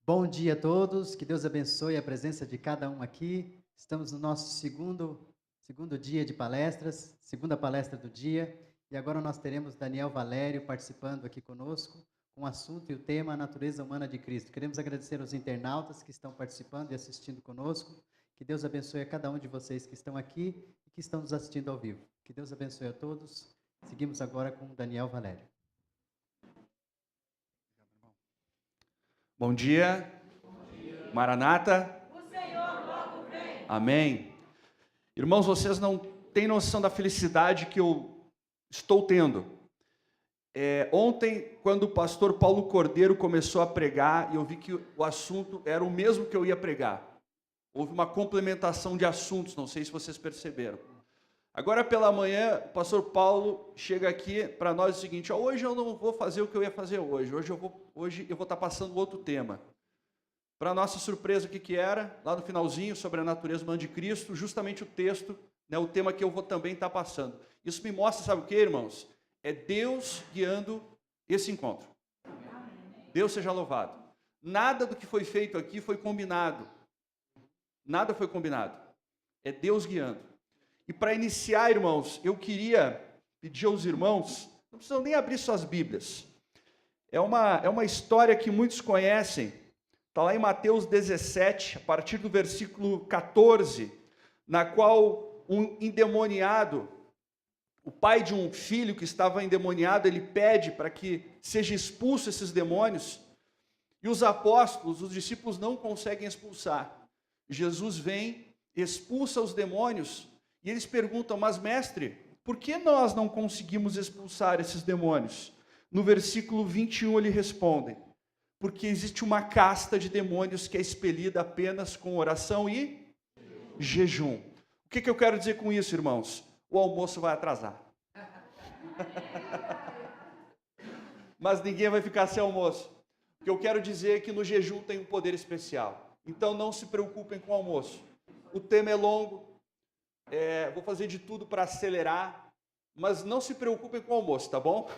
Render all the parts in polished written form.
Bom dia a todos, que Deus abençoe a presença de cada um aqui. Estamos no nosso segundo dia de palestras, segunda palestra do dia, e agora nós teremos Daniel Valério participando aqui conosco, com o assunto e o tema a natureza humana de Cristo. Queremos agradecer aos internautas que estão participando e assistindo conosco. Que Deus abençoe a cada um de vocês que estão aqui e que estão nos assistindo ao vivo. Que Deus abençoe a todos. Seguimos agora com Daniel Valério. Bom dia. Maranata. O Senhor logo vem. Amém. Irmãos, vocês não têm noção da felicidade que eu estou tendo. Ontem, quando o pastor Paulo Cordeiro começou a pregar, eu vi que o assunto era o mesmo que eu ia pregar. Houve uma complementação de assuntos, não sei se vocês perceberam. Agora pela manhã, o pastor Paulo chega aqui para nós o seguinte: hoje eu não vou fazer o que eu ia fazer hoje, hoje eu vou estar passando outro tema. Para nossa surpresa, o que era? Lá no finalzinho, sobre a natureza humana de Cristo, justamente o texto, o tema que eu vou também estar passando. Isso me mostra, sabe o que, irmãos? É Deus guiando esse encontro. Deus seja louvado. Nada do que foi feito aqui foi combinado. Nada foi combinado. É Deus guiando. E para iniciar, irmãos, eu queria pedir aos irmãos, não precisam nem abrir suas Bíblias. É uma história que muitos conhecem. Está lá em Mateus 17, a partir do versículo 14, na qual um endemoniado, o pai de um filho que estava endemoniado, ele pede para que seja expulso esses demônios, e os apóstolos, os discípulos não conseguem expulsar. Jesus vem, expulsa os demônios, e eles perguntam: mas mestre, por que nós não conseguimos expulsar esses demônios? No versículo 21 ele responde: porque existe uma casta de demônios que é expelida apenas com oração e jejum. O que eu quero dizer com isso, irmãos? O almoço vai atrasar. Mas ninguém vai ficar sem almoço. O que eu quero dizer é que no jejum tem um poder especial. Então não se preocupem com o almoço. O tema é longo, vou fazer de tudo para acelerar, mas não se preocupem com o almoço, tá bom?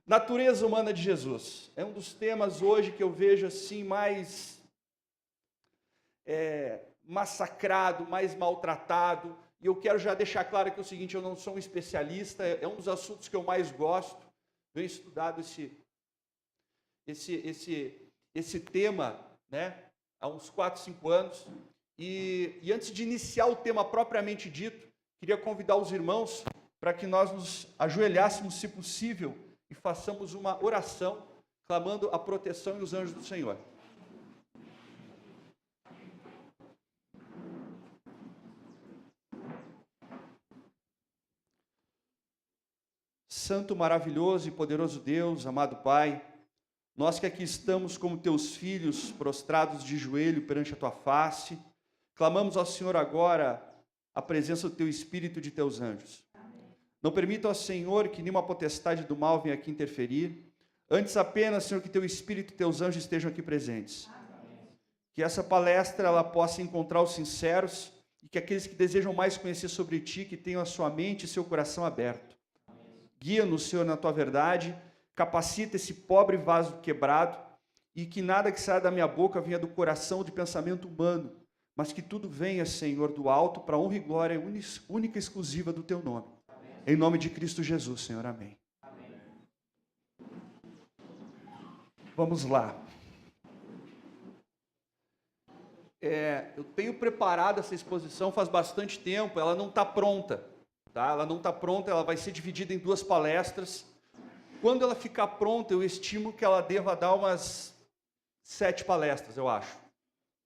Natureza humana de Jesus. É um dos temas hoje que eu vejo assim mais massacrado, mais maltratado. E eu quero já deixar claro que é o seguinte: eu não sou um especialista, é um dos assuntos que eu mais gosto. Venho estudado esse tema, há uns 4, 5 anos. E antes de iniciar o tema propriamente dito, queria convidar os irmãos para que nós nos ajoelhássemos, se possível, e façamos uma oração, clamando a proteção e os anjos do Senhor. Santo, maravilhoso e poderoso Deus, amado Pai, nós que aqui estamos como teus filhos, prostrados de joelho perante a tua face, clamamos ao Senhor agora a presença do teu Espírito e de teus anjos. Não permita, ó Senhor, que nenhuma potestade do mal venha aqui interferir. Antes apenas, Senhor, que teu Espírito e teus anjos estejam aqui presentes. Que essa palestra ela possa encontrar os sinceros e que aqueles que desejam mais conhecer sobre ti, que tenham a sua mente e seu coração aberto. Guia-nos, Senhor, na tua verdade. Capacita esse pobre vaso quebrado e que nada que saia da minha boca venha do coração de pensamento humano, mas que tudo venha, Senhor, do alto para a honra e glória única e exclusiva do teu nome. Em nome de Cristo Jesus, Senhor, amém. Vamos lá. Eu tenho preparado essa exposição faz bastante tempo, ela não está pronta, tá? Ela não está pronta, ela vai ser dividida em 2 palestras. Quando ela ficar pronta, eu estimo que ela deva dar umas 7 palestras, eu acho,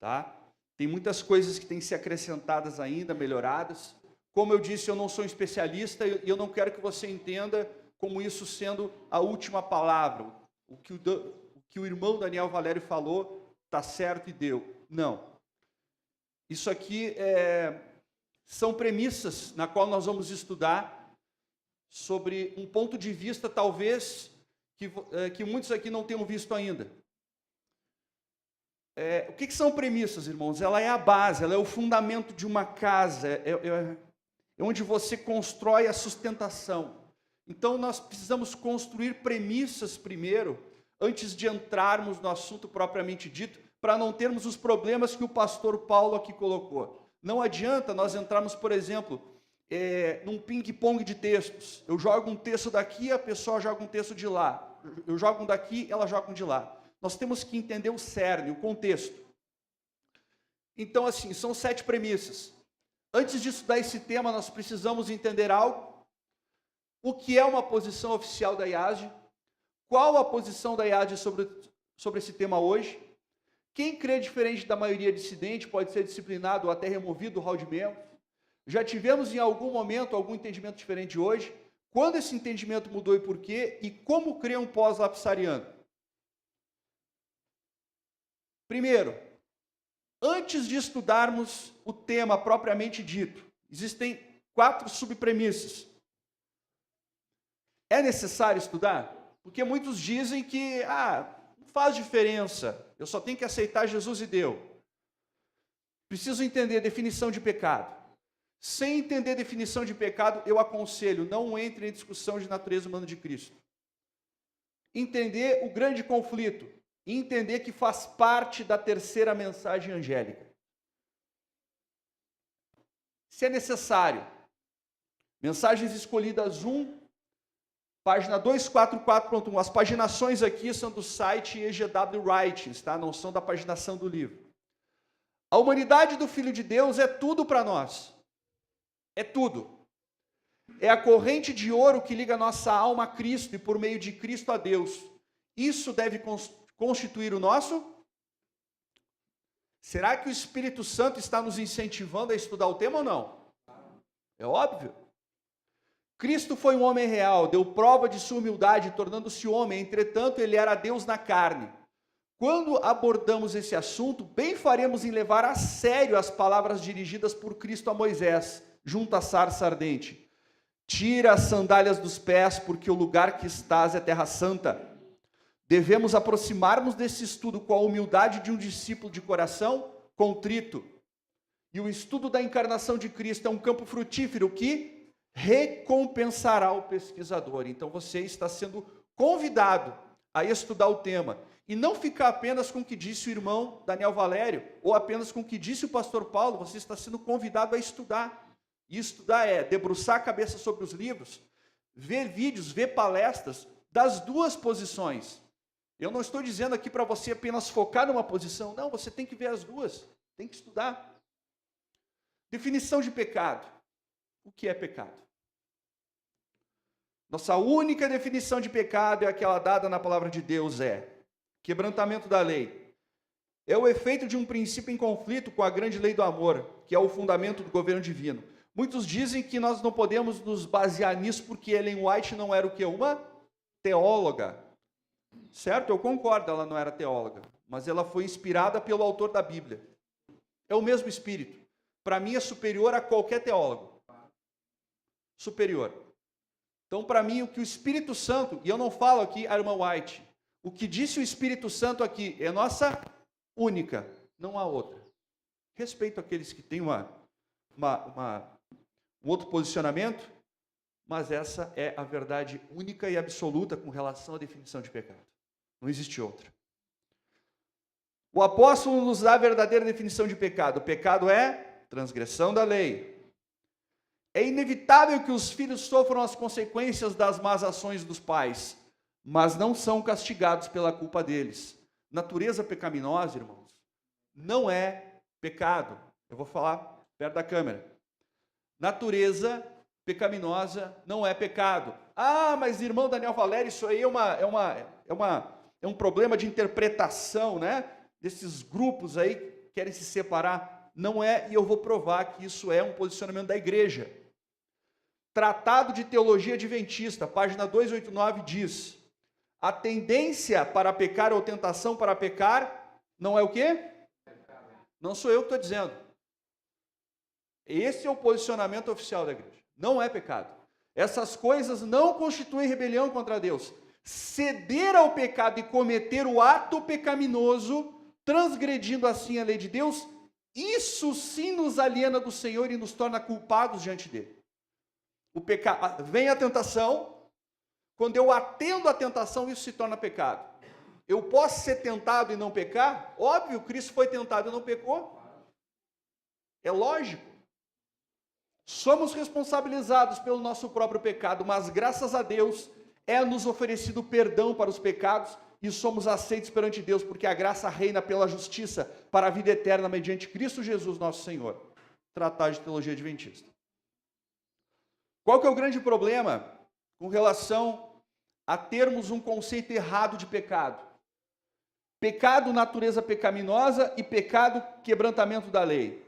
tá? Tem muitas coisas que têm que ser acrescentadas ainda, melhoradas. Como eu disse, eu não sou um especialista e eu não quero que você entenda como isso sendo a última palavra. O que o irmão Daniel Valério falou está certo e deu. Não. Isso aqui são premissas na qual nós vamos estudar sobre um ponto de vista, talvez, que muitos aqui não tenham visto ainda. O que são premissas, irmãos? Ela é a base, ela é o fundamento de uma casa, é onde você constrói a sustentação. Então, nós precisamos construir premissas primeiro, antes de entrarmos no assunto propriamente dito, para não termos os problemas que o pastor Paulo aqui colocou. Não adianta nós entrarmos, por exemplo, num ping-pong de textos. Eu jogo um texto daqui, a pessoa joga um texto de lá. Eu jogo um daqui, ela joga um de lá. Nós temos que entender o cerne, o contexto. Então, assim, são 7 premissas. Antes de estudar esse tema, nós precisamos entender algo. O que é uma posição oficial da IASD? Qual a posição da IASD sobre esse tema hoje? Quem crê diferente da maioria dissidente pode ser disciplinado ou até removido do hall de membros? Já tivemos em algum momento algum entendimento diferente hoje? Quando esse entendimento mudou e por quê? E como crê um pós-lapsariano? Primeiro, antes de estudarmos o tema propriamente dito, existem 4 subpremissas. É necessário estudar? Porque muitos dizem que não faz diferença, eu só tenho que aceitar Jesus e deu. Preciso entender a definição de pecado. Sem entender a definição de pecado, eu aconselho, não entre em discussão de natureza humana de Cristo. Entender o grande conflito, e entender que faz parte da terceira mensagem angélica. Se é necessário, mensagens escolhidas 1, página 244.1. As paginações aqui são do site EGW Writings, tá? Não são da paginação do livro. A humanidade do Filho de Deus é tudo para nós. É tudo. É a corrente de ouro que liga nossa alma a Cristo e por meio de Cristo a Deus. Isso deve constituir o nosso? Será que o Espírito Santo está nos incentivando a estudar o tema ou não? É óbvio. Cristo foi um homem real, deu prova de sua humildade, tornando-se homem, entretanto, ele era Deus na carne. Quando abordamos esse assunto, bem faremos em levar a sério as palavras dirigidas por Cristo a Moisés, junto à sarça ardente. Tira as sandálias dos pés, porque o lugar que estás é terra santa. Devemos aproximar-nos desse estudo com a humildade de um discípulo de coração contrito. E o estudo da encarnação de Cristo é um campo frutífero que recompensará o pesquisador. Então você está sendo convidado a estudar o tema. E não ficar apenas com o que disse o irmão Daniel Valério, ou apenas com o que disse o pastor Paulo. Você está sendo convidado a estudar. E estudar é debruçar a cabeça sobre os livros, ver vídeos, ver palestras das duas posições. Eu não estou dizendo aqui para você apenas focar numa posição. Não, você tem que ver as duas. Tem que estudar. Definição de pecado. O que é pecado? Nossa única definição de pecado é aquela dada na palavra de Deus, quebrantamento da lei. É o efeito de um princípio em conflito com a grande lei do amor, que é o fundamento do governo divino. Muitos dizem que nós não podemos nos basear nisso porque Ellen White não era o quê? Uma teóloga. Certo? Eu concordo, ela não era teóloga, mas ela foi inspirada pelo autor da Bíblia. É o mesmo espírito. Para mim é superior a qualquer teólogo. Superior. Então, para mim, o que o Espírito Santo, e eu não falo aqui a irmã White, o que disse o Espírito Santo aqui é nossa única, não há outra. Respeito aqueles que têm um outro posicionamento, mas essa é a verdade única e absoluta com relação à definição de pecado. Não existe outra. O apóstolo nos dá a verdadeira definição de pecado. O pecado é transgressão da lei. É inevitável que os filhos sofram as consequências das más ações dos pais, mas não são castigados pela culpa deles. Natureza pecaminosa, irmãos, não é pecado. Eu vou falar perto da câmera. Natureza pecaminosa não é pecado. Mas irmão Daniel Valério, isso aí é um problema de interpretação, né? Desses grupos aí que querem se separar. Não é, e eu vou provar que isso é um posicionamento da igreja. Tratado de Teologia Adventista, página 289, diz: a tendência para pecar ou tentação para pecar não é o quê? Não sou eu que estou dizendo. Esse é o posicionamento oficial da igreja. Não é pecado. Essas coisas não constituem rebelião contra Deus. Ceder ao pecado e cometer o ato pecaminoso, transgredindo assim a lei de Deus, isso sim nos aliena do Senhor e nos torna culpados diante dele. Vem a tentação, quando eu atendo à tentação, isso se torna pecado. Eu posso ser tentado e não pecar? Óbvio, Cristo foi tentado e não pecou. É lógico. Somos responsabilizados pelo nosso próprio pecado, mas graças a Deus é-nos oferecido perdão para os pecados e somos aceitos perante Deus, porque a graça reina pela justiça para a vida eterna mediante Cristo Jesus nosso Senhor. Tratado de Teologia Adventista. Qual que é o grande problema com relação a termos um conceito errado de pecado? Pecado, natureza pecaminosa, e pecado, quebrantamento da lei.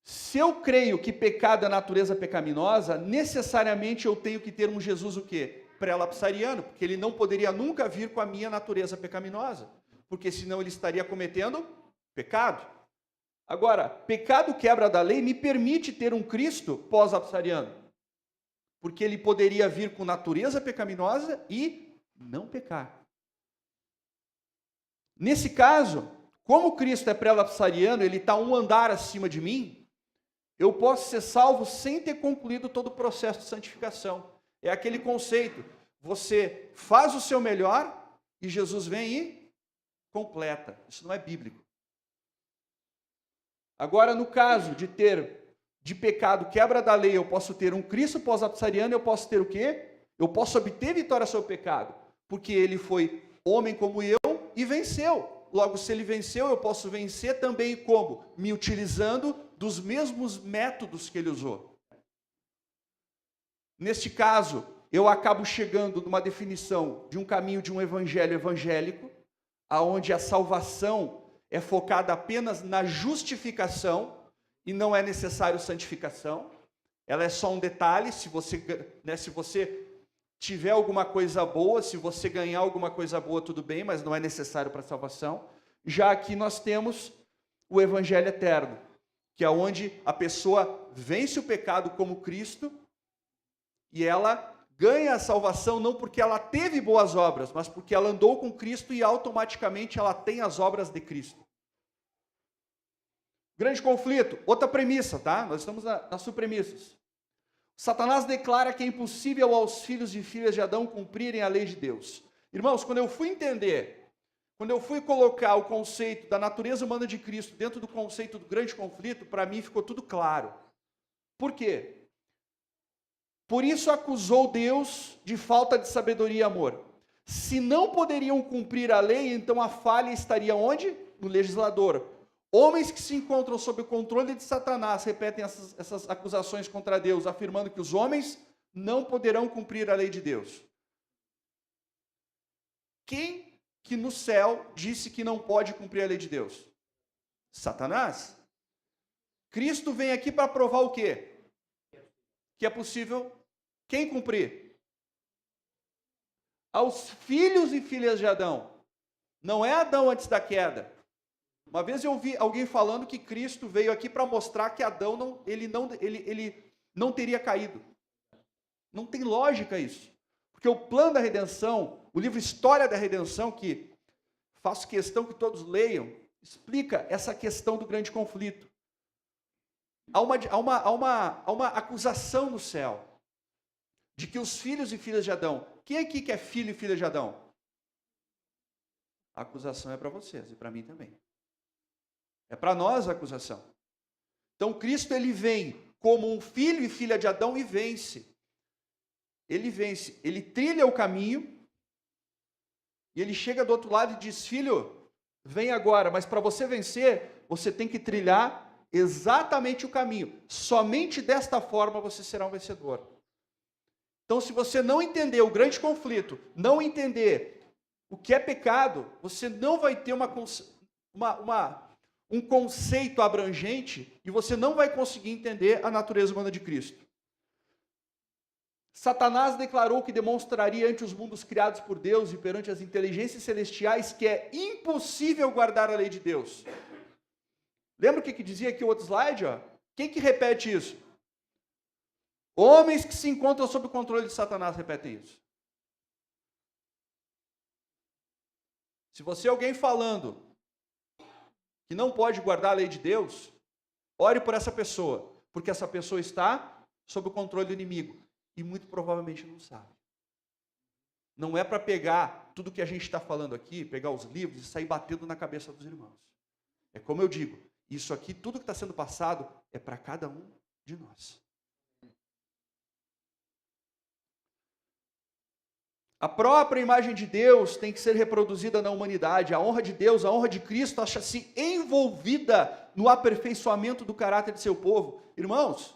Se eu creio que pecado é natureza pecaminosa, necessariamente eu tenho que ter um Jesus o quê? Pré-lapsariano, porque ele não poderia nunca vir com a minha natureza pecaminosa, porque senão ele estaria cometendo pecado. Agora, pecado quebra da lei me permite ter um Cristo pós-lapsariano, porque ele poderia vir com natureza pecaminosa e não pecar. Nesse caso, como Cristo é pré-lapsariano, ele está um andar acima de mim, eu posso ser salvo sem ter concluído todo o processo de santificação. É aquele conceito, você faz o seu melhor e Jesus vem e completa. Isso não é bíblico. Agora, no caso de pecado, quebra da lei, eu posso ter um Cristo pós-lapsariano, eu posso ter o quê? Eu posso obter vitória sobre o pecado, porque ele foi homem como eu e venceu. Logo, se ele venceu, eu posso vencer também como? Me utilizando dos mesmos métodos que ele usou. Neste caso, eu acabo chegando numa definição de um caminho de um evangelho evangélico, aonde a salvação é focada apenas na justificação e não é necessário santificação. Ela é só um detalhe, se você tiver alguma coisa boa, se você ganhar alguma coisa boa, tudo bem, mas não é necessário para a salvação. Já aqui nós temos o evangelho eterno, que é onde a pessoa vence o pecado como Cristo e ela ganha a salvação não porque ela teve boas obras, mas porque ela andou com Cristo e automaticamente ela tem as obras de Cristo. Grande conflito, outra premissa, tá? Nós estamos nas subpremissas. Satanás declara que é impossível aos filhos e filhas de Adão cumprirem a lei de Deus. Irmãos, quando eu fui colocar o conceito da natureza humana de Cristo dentro do conceito do grande conflito, para mim ficou tudo claro. Por quê? Por isso acusou Deus de falta de sabedoria e amor. Se não poderiam cumprir a lei, então a falha estaria onde? No legislador. Homens que se encontram sob o controle de Satanás repetem essas acusações contra Deus, afirmando que os homens não poderão cumprir a lei de Deus. Quem que no céu disse que não pode cumprir a lei de Deus? Satanás. Cristo vem aqui para provar o quê? Que é possível quem cumprir? Aos filhos e filhas de Adão. Não é Adão antes da queda. Uma vez eu ouvi alguém falando que Cristo veio aqui para mostrar que Adão ele não teria caído. Não tem lógica isso. Porque o plano da redenção, o livro História da Redenção, que faço questão que todos leiam, explica essa questão do grande conflito. Há uma acusação no céu de que os filhos e filhas de Adão... Quem aqui que é filho e filha de Adão? A acusação é para vocês e para mim também. É para nós a acusação. Então Cristo ele vem como um filho e filha de Adão e vence. Ele vence, ele trilha o caminho e ele chega do outro lado e diz: filho, vem agora, mas para você vencer, você tem que trilhar exatamente o caminho. Somente desta forma você será um vencedor. Então, se você não entender o grande conflito, não entender o que é pecado, você não vai ter um conceito abrangente e você não vai conseguir entender a natureza humana de Cristo. Satanás declarou que demonstraria ante os mundos criados por Deus e perante as inteligências celestiais que é impossível guardar a lei de Deus. Lembra o que dizia aqui o outro slide? Ó? Quem que repete isso? Homens que se encontram sob o controle de Satanás repetem isso. Se você é alguém falando que não pode guardar a lei de Deus, ore por essa pessoa, porque essa pessoa está sob o controle do inimigo e muito provavelmente não sabe. não é para pegar tudo que a gente está falando aqui, pegar os livros e sair batendo na cabeça dos irmãos. É como eu digo, isso aqui, tudo que está sendo passado, é para cada um de nós. A própria imagem de Deus tem que ser reproduzida na humanidade. A honra de Deus, a honra de Cristo, acha-se envolvida no aperfeiçoamento do caráter de seu povo. Irmãos,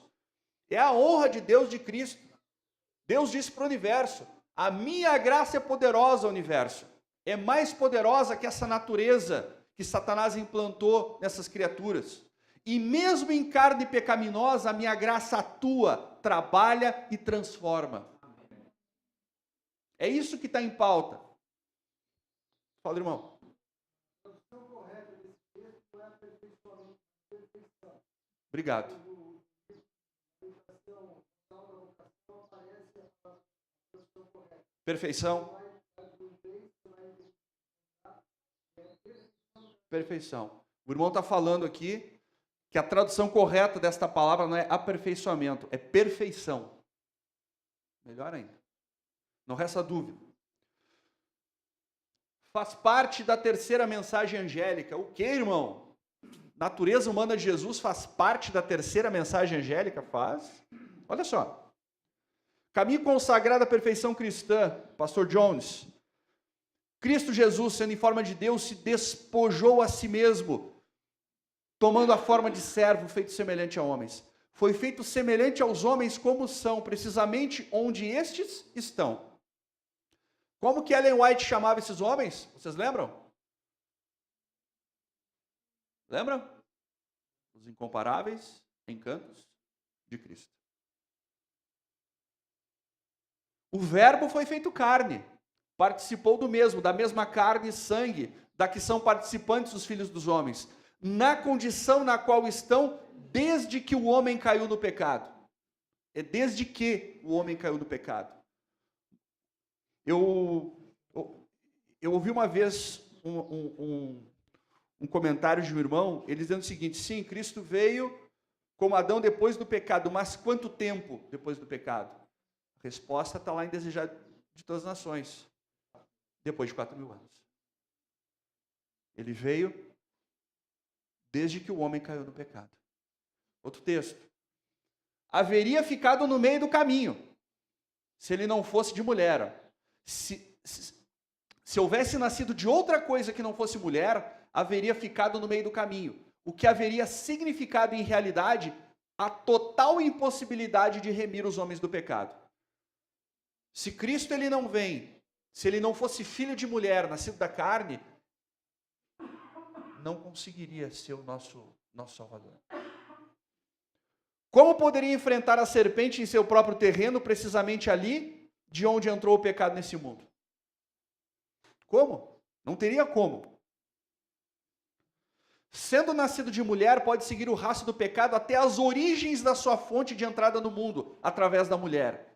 é a honra de Deus de Cristo. Deus disse para o universo: a minha graça é poderosa, universo. É mais poderosa que essa natureza que Satanás implantou nessas criaturas. E mesmo em carne pecaminosa, a minha graça atua, trabalha e transforma. É isso que está em pauta. Fala, irmão. Obrigado. Perfeição. Perfeição. O irmão está falando aqui que a tradução correta desta palavra não é aperfeiçoamento, é perfeição. Melhor ainda. Não resta dúvida. Faz parte da terceira mensagem angélica. O que, irmão? Natureza humana de Jesus faz parte da terceira mensagem angélica? Faz. Olha só. Caminho consagrado à perfeição cristã, Pastor Jones. Cristo Jesus, sendo em forma de Deus, se despojou a si mesmo, tomando a forma de servo, feito semelhante a homens. Foi feito semelhante aos homens como são, precisamente onde estes estão. Como que Ellen White chamava esses homens? Vocês lembram? Lembram? Os incomparáveis encantos de Cristo. O verbo foi feito carne, participou do mesmo, da mesma carne e sangue, da que são participantes os filhos dos homens, na condição na qual estão desde que o homem caiu no pecado. É desde que o homem caiu no pecado. Eu ouvi uma vez um comentário de um irmão, ele dizendo o seguinte: sim, Cristo veio como Adão depois do pecado, mas quanto tempo depois do pecado? A resposta está lá em Desejado de Todas as Nações. Depois de 4.000 anos. Ele veio desde que o homem caiu no pecado. Outro texto. Haveria ficado no meio do caminho, se ele não fosse de mulher. Se houvesse nascido de outra coisa que não fosse mulher, haveria ficado no meio do caminho. O que haveria significado em realidade a total impossibilidade de remir os homens do pecado. Se Cristo ele não vem, se ele não fosse filho de mulher, nascido da carne, não conseguiria ser o nosso Salvador. Como poderia enfrentar a serpente em seu próprio terreno, precisamente ali de onde entrou o pecado nesse mundo? Como? Não teria como. Sendo nascido de mulher, pode seguir o rastro do pecado até as origens da sua fonte de entrada no mundo, através da mulher.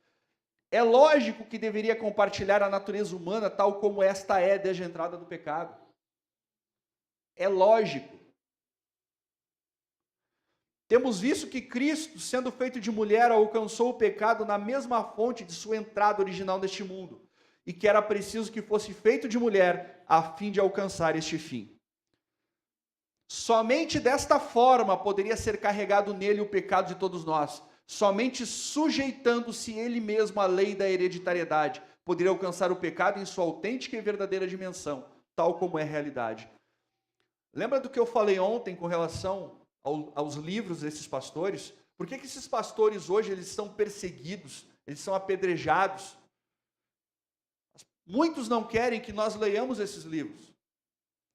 É lógico que deveria compartilhar a natureza humana tal como esta é desde a entrada do pecado. É lógico. Temos visto que Cristo, sendo feito de mulher, alcançou o pecado na mesma fonte de sua entrada original neste mundo, e que era preciso que fosse feito de mulher a fim de alcançar este fim. Somente desta forma poderia ser carregado nele o pecado de todos nós. Somente sujeitando-se ele mesmo à lei da hereditariedade, poderia alcançar o pecado em sua autêntica e verdadeira dimensão, tal como é a realidade. Lembra do que eu falei ontem com relação aos livros desses pastores? Por que esses pastores hoje eles são perseguidos, eles são apedrejados? Muitos não querem que nós leiamos esses livros.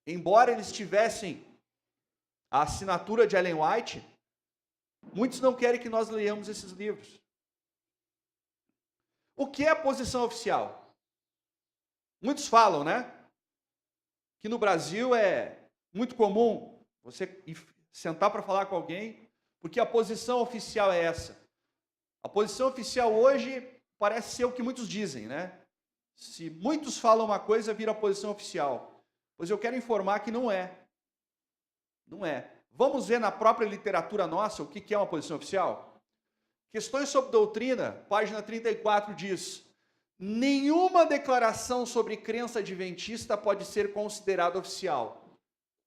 Embora eles tivessem a assinatura de Ellen White, muitos não querem que nós leiamos esses livros. O que é a posição oficial? Muitos falam, né? Que no Brasil é muito comum você sentar para falar com alguém, porque a posição oficial é essa. A posição oficial hoje parece ser o que muitos dizem, né? Se muitos falam uma coisa, vira a posição oficial. Pois eu quero informar que não é. Não é. Vamos ver na própria literatura nossa o que é uma posição oficial? Questões sobre doutrina, página 34 diz: nenhuma declaração sobre crença adventista pode ser considerada oficial.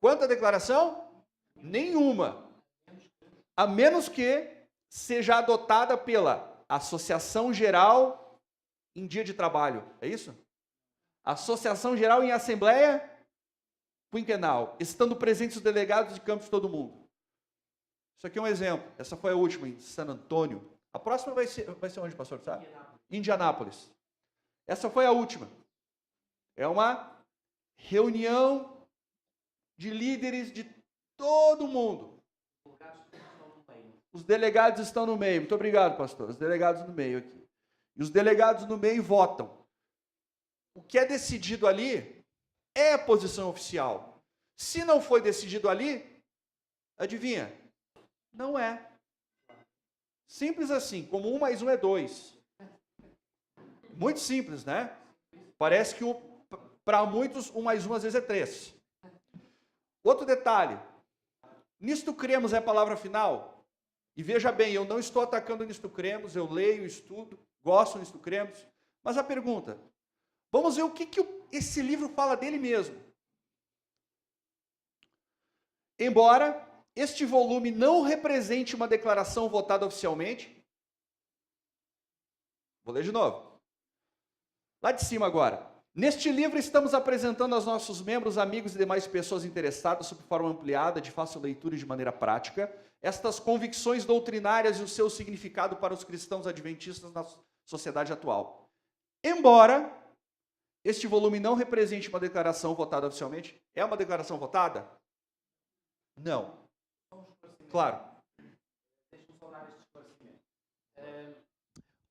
Quanta declaração? Nenhuma. A menos que seja adotada pela Associação Geral em dia de trabalho. É isso? Associação Geral em Assembleia Quinquenal, estando presentes os delegados de campos de todo mundo. Isso aqui é um exemplo. Essa foi a última, em San Antônio. A próxima vai ser onde, pastor? Sabe? Indianápolis. Essa foi a última. É uma reunião de líderes de todo mundo. Os delegados estão no meio. Muito obrigado, pastor. Os delegados no meio aqui. E os delegados no meio votam. O que é decidido ali é a posição oficial. Se não foi decidido ali, adivinha? Não é. Simples assim, como 1 mais 1 é 2. Muito simples, né? Parece que para muitos 1 mais 1 às vezes é 3. Outro detalhe. Nisto cremos é a palavra final. E veja bem, eu não estou atacando nisto cremos, eu leio, estudo, gosto nisto cremos. Mas a pergunta, vamos ver o que esse livro fala dele mesmo. Embora este volume não represente uma declaração votada oficialmente, vou ler de novo. Lá de cima agora. Neste livro estamos apresentando aos nossos membros, amigos e demais pessoas interessadas, sob forma ampliada, de fácil leitura e de maneira prática, estas convicções doutrinárias e o seu significado para os cristãos adventistas na sociedade atual. Embora este volume não represente uma declaração votada oficialmente, é uma declaração votada? Não. Claro.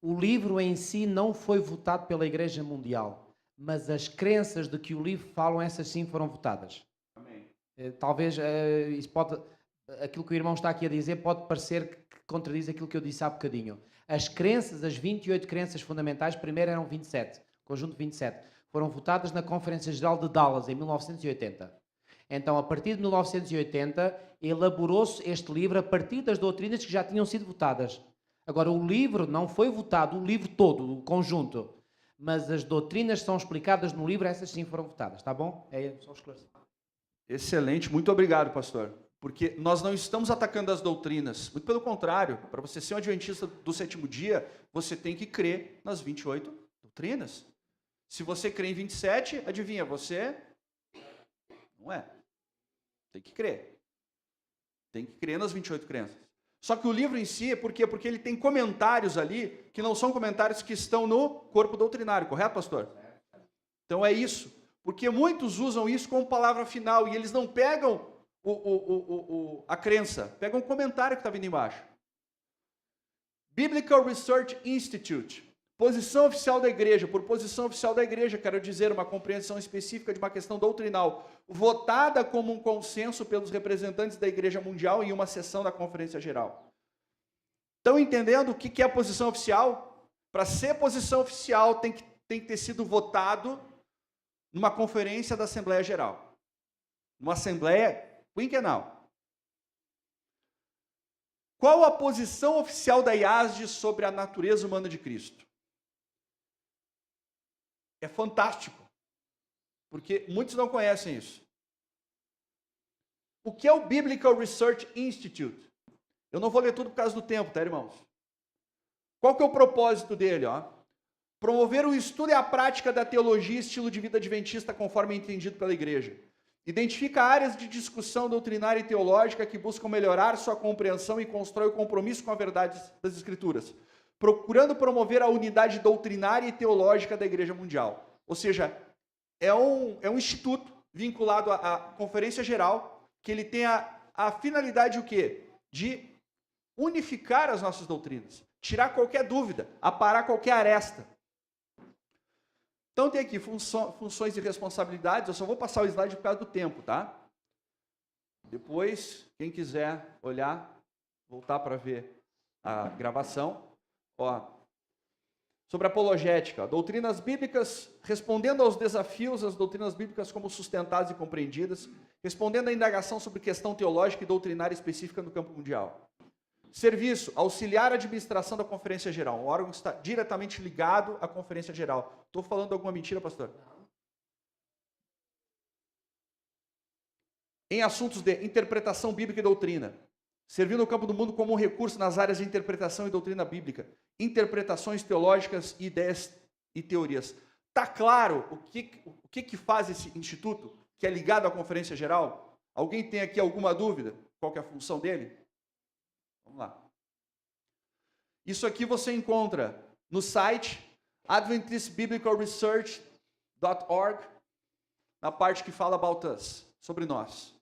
O livro em si não foi votado pela Igreja Mundial, mas as crenças de que o livro falam, essas sim foram votadas. Amém. Talvez isso pode, aquilo que o irmão está aqui a dizer pode parecer que contradiz aquilo que eu disse há bocadinho. As crenças, as 28 crenças fundamentais, primeiro eram 27, conjunto 27, foram votadas na Conferência Geral de Dallas em 1980. Então, a partir de 1980, elaborou-se este livro a partir das doutrinas que já tinham sido votadas. Agora, o livro não foi votado, o livro todo, o conjunto, mas as doutrinas que são explicadas no livro, essas sim foram votadas, está bom? É só esclarecer. Excelente, muito obrigado, pastor. Porque nós não estamos atacando as doutrinas, muito pelo contrário, para você ser um adventista do sétimo dia, você tem que crer nas 28 doutrinas. Se você crê em 27, adivinha, você não é. Tem que crer. Tem que crer nas 28 crenças. Só que o livro em si, por quê? Porque ele tem comentários ali, que não são comentários que estão no corpo doutrinário, correto, pastor? Então é isso. Porque muitos usam isso como palavra final, e eles não pegam a crença, pegam o comentário que está vindo embaixo. Biblical Research Institute. Posição oficial da igreja. Por posição oficial da igreja, quero dizer uma compreensão específica de uma questão doutrinal, votada como um consenso pelos representantes da igreja mundial em uma sessão da Conferência Geral. Estão entendendo o que é a posição oficial? Para ser posição oficial, tem que ter sido votado numa conferência da Assembleia Geral. Numa Assembleia quinquenal. Qual a posição oficial da IASD sobre a natureza humana de Cristo? É fantástico, porque muitos não conhecem isso. O que é o Biblical Research Institute? Eu não vou ler tudo por causa do tempo, tá, irmãos? Qual que é o propósito dele? Promover o estudo e a prática da teologia e estilo de vida adventista conforme entendido pela igreja. Identifica áreas de discussão doutrinária e teológica que buscam melhorar sua compreensão e constrói o compromisso com a verdade das Escrituras, procurando promover a unidade doutrinária e teológica da Igreja Mundial. Ou seja, é um instituto vinculado à Conferência Geral, que ele tem a finalidade o quê? De unificar as nossas doutrinas, tirar qualquer dúvida, aparar qualquer aresta. Então tem aqui funções e responsabilidades, eu só vou passar o slide por causa do tempo, tá? Depois, quem quiser olhar, voltar para ver a gravação. Sobre apologética, doutrinas bíblicas, respondendo aos desafios, as doutrinas bíblicas como sustentadas e compreendidas, respondendo à indagação sobre questão teológica e doutrinária específica no campo mundial. Serviço, auxiliar a administração da Conferência Geral. Um órgão que está diretamente ligado à Conferência Geral. Estou falando alguma mentira, pastor? Em assuntos de interpretação bíblica e doutrina. Serviu no campo do mundo como um recurso nas áreas de interpretação e doutrina bíblica. Interpretações teológicas, ideias e teorias. Está claro o que faz esse instituto, que é ligado à Conferência Geral? Alguém tem aqui alguma dúvida? Qual que é a função dele? Vamos lá. Isso aqui você encontra no site adventistbiblicalresearch.org, na parte que fala about us, sobre nós.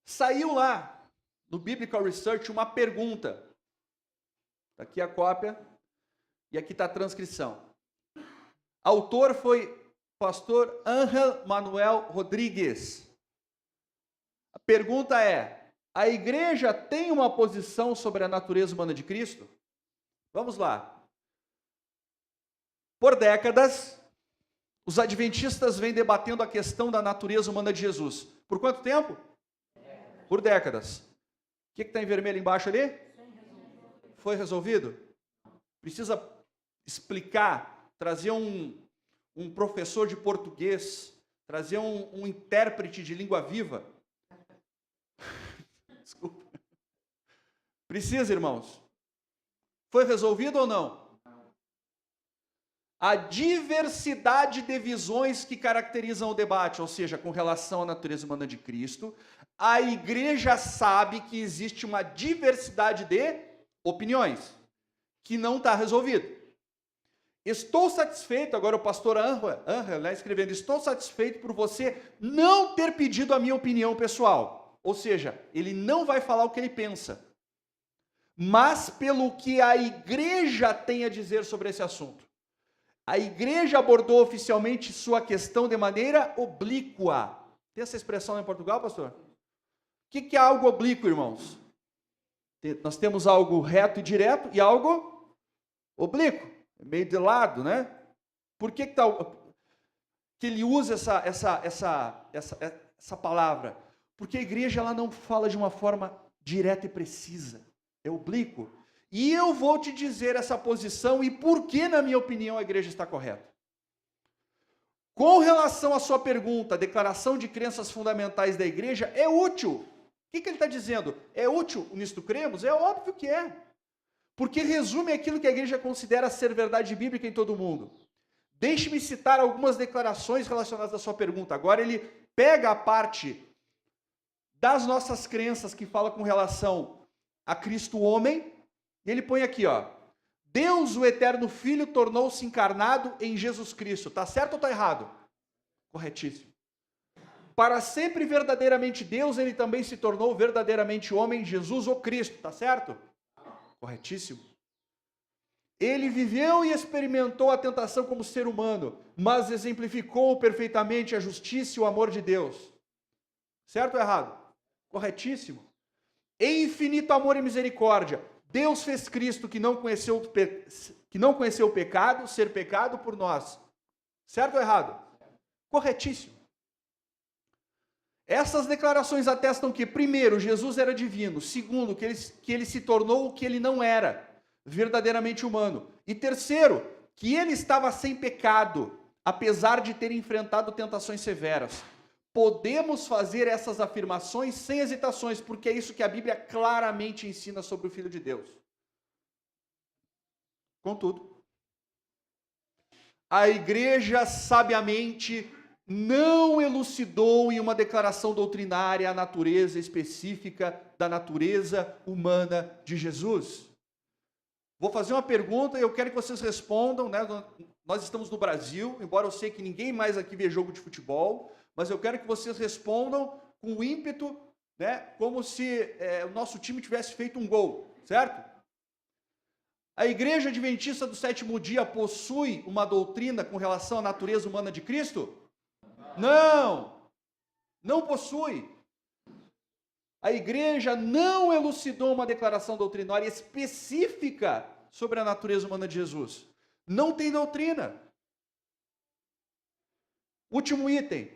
Saiu lá, no Biblical Research, uma pergunta. Está aqui a cópia e aqui está a transcrição. Autor foi pastor Ángel Manuel Rodrigues. A pergunta é: a igreja tem uma posição sobre a natureza humana de Cristo? Vamos lá. Por décadas, os adventistas vêm debatendo a questão da natureza humana de Jesus. Por quanto tempo? Por décadas. O que está em vermelho embaixo ali? Foi resolvido? Precisa explicar, trazer um professor de português, trazer um intérprete de língua viva. Desculpa. Precisa, irmãos? Foi resolvido ou não? A diversidade de visões que caracterizam o debate, ou seja, com relação à natureza humana de Cristo, a igreja sabe que existe uma diversidade de opiniões, que não está resolvido. Estou satisfeito, agora o pastor Ángel, né, escrevendo, estou satisfeito por você não ter pedido a minha opinião pessoal. Ou seja, ele não vai falar o que ele pensa, mas pelo que a igreja tem a dizer sobre esse assunto. A igreja abordou oficialmente sua questão de maneira oblíqua. Tem essa expressão em Portugal, pastor? O que é algo oblíquo, irmãos? Nós temos algo reto e direto e algo oblíquo, meio de lado, né? Por que ele usa essa palavra? Porque a igreja ela não fala de uma forma direta e precisa, é oblíquo. E eu vou te dizer essa posição e por que, na minha opinião, a igreja está correta. Com relação à sua pergunta, a declaração de crenças fundamentais da igreja é útil. O que ele está dizendo? É útil nisto cremos? É óbvio que é. Porque resume aquilo que a igreja considera ser verdade bíblica em todo o mundo. Deixe-me citar algumas declarações relacionadas à sua pergunta. Agora ele pega a parte das nossas crenças que fala com relação a Cristo homem, e ele põe aqui, ó, Deus, o eterno Filho, tornou-se encarnado em Jesus Cristo. Está certo ou está errado? Corretíssimo. Para sempre verdadeiramente Deus, ele também se tornou verdadeiramente homem, Jesus ou Cristo. Está certo? Corretíssimo. Ele viveu e experimentou a tentação como ser humano, mas exemplificou perfeitamente a justiça e o amor de Deus. Certo ou errado? Corretíssimo. Em infinito amor e misericórdia, Deus fez Cristo, que não conheceu o pecado, ser pecado por nós. Certo ou errado? Corretíssimo. Essas declarações atestam que, primeiro, Jesus era divino. Segundo, que ele se tornou o que ele não era, verdadeiramente humano. E terceiro, que ele estava sem pecado, apesar de ter enfrentado tentações severas. Podemos fazer essas afirmações sem hesitações, porque é isso que a Bíblia claramente ensina sobre o Filho de Deus. Contudo, a igreja sabiamente não elucidou em uma declaração doutrinária a natureza específica da natureza humana de Jesus. Vou fazer uma pergunta e eu quero que vocês respondam, né? Nós estamos no Brasil, embora eu sei que ninguém mais aqui vê jogo de futebol, mas eu quero que vocês respondam com ímpeto, né, como se o nosso time tivesse feito um gol, certo? A Igreja Adventista do Sétimo Dia possui uma doutrina com relação à natureza humana de Cristo? Não! Não possui. A igreja não elucidou uma declaração doutrinária específica sobre a natureza humana de Jesus. Não tem doutrina. Último item,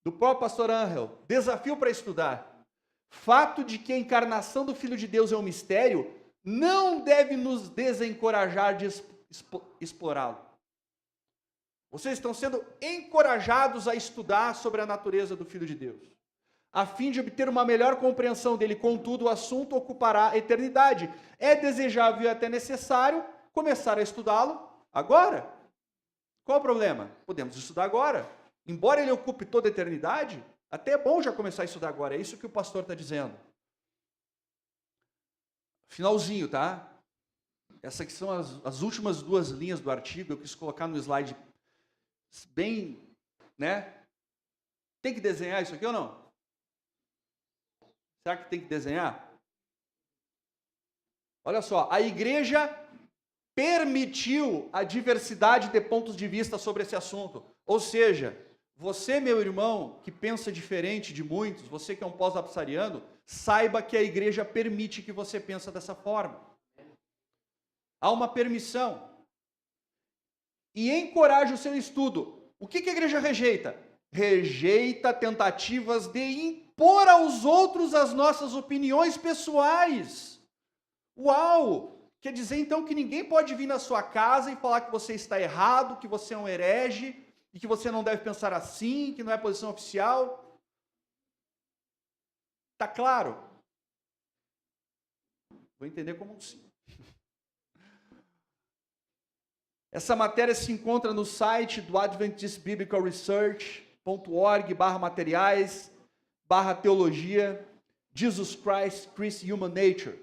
do próprio pastor Ángel, desafio para estudar. fato de que a encarnação do Filho de Deus é um mistério não deve nos desencorajar de explorá-lo. Vocês estão sendo encorajados a estudar sobre a natureza do Filho de Deus, a fim de obter uma melhor compreensão dele. Contudo, o assunto ocupará a eternidade. É desejável e até necessário começar a estudá-lo agora. Qual o problema? Podemos estudar agora. Embora ele ocupe toda a eternidade, até é bom já começar a estudar agora. É isso que o pastor está dizendo. Finalzinho, tá? Essas aqui são as últimas 2 linhas do artigo. Eu quis colocar no slide bem, né? Tem que desenhar isso aqui ou não? Será que tem que desenhar? Olha só, a igreja permitiu a diversidade de pontos de vista sobre esse assunto. Ou seja, você, meu irmão, que pensa diferente de muitos, você que é um pós-lapsariano, saiba que a igreja permite que você pense dessa forma. Há uma permissão. E encoraja o seu estudo. O que a igreja rejeita? Rejeita tentativas de impor aos outros as nossas opiniões pessoais. Uau! Quer dizer então que ninguém pode vir na sua casa e falar que você está errado, que você é um herege, e que você não deve pensar assim, que não é posição oficial. Tá claro? Vou entender como um sim. Essa matéria se encontra no site do adventistbiblicalresearch.org/materiais/teologia Jesus Christ, Human Nature.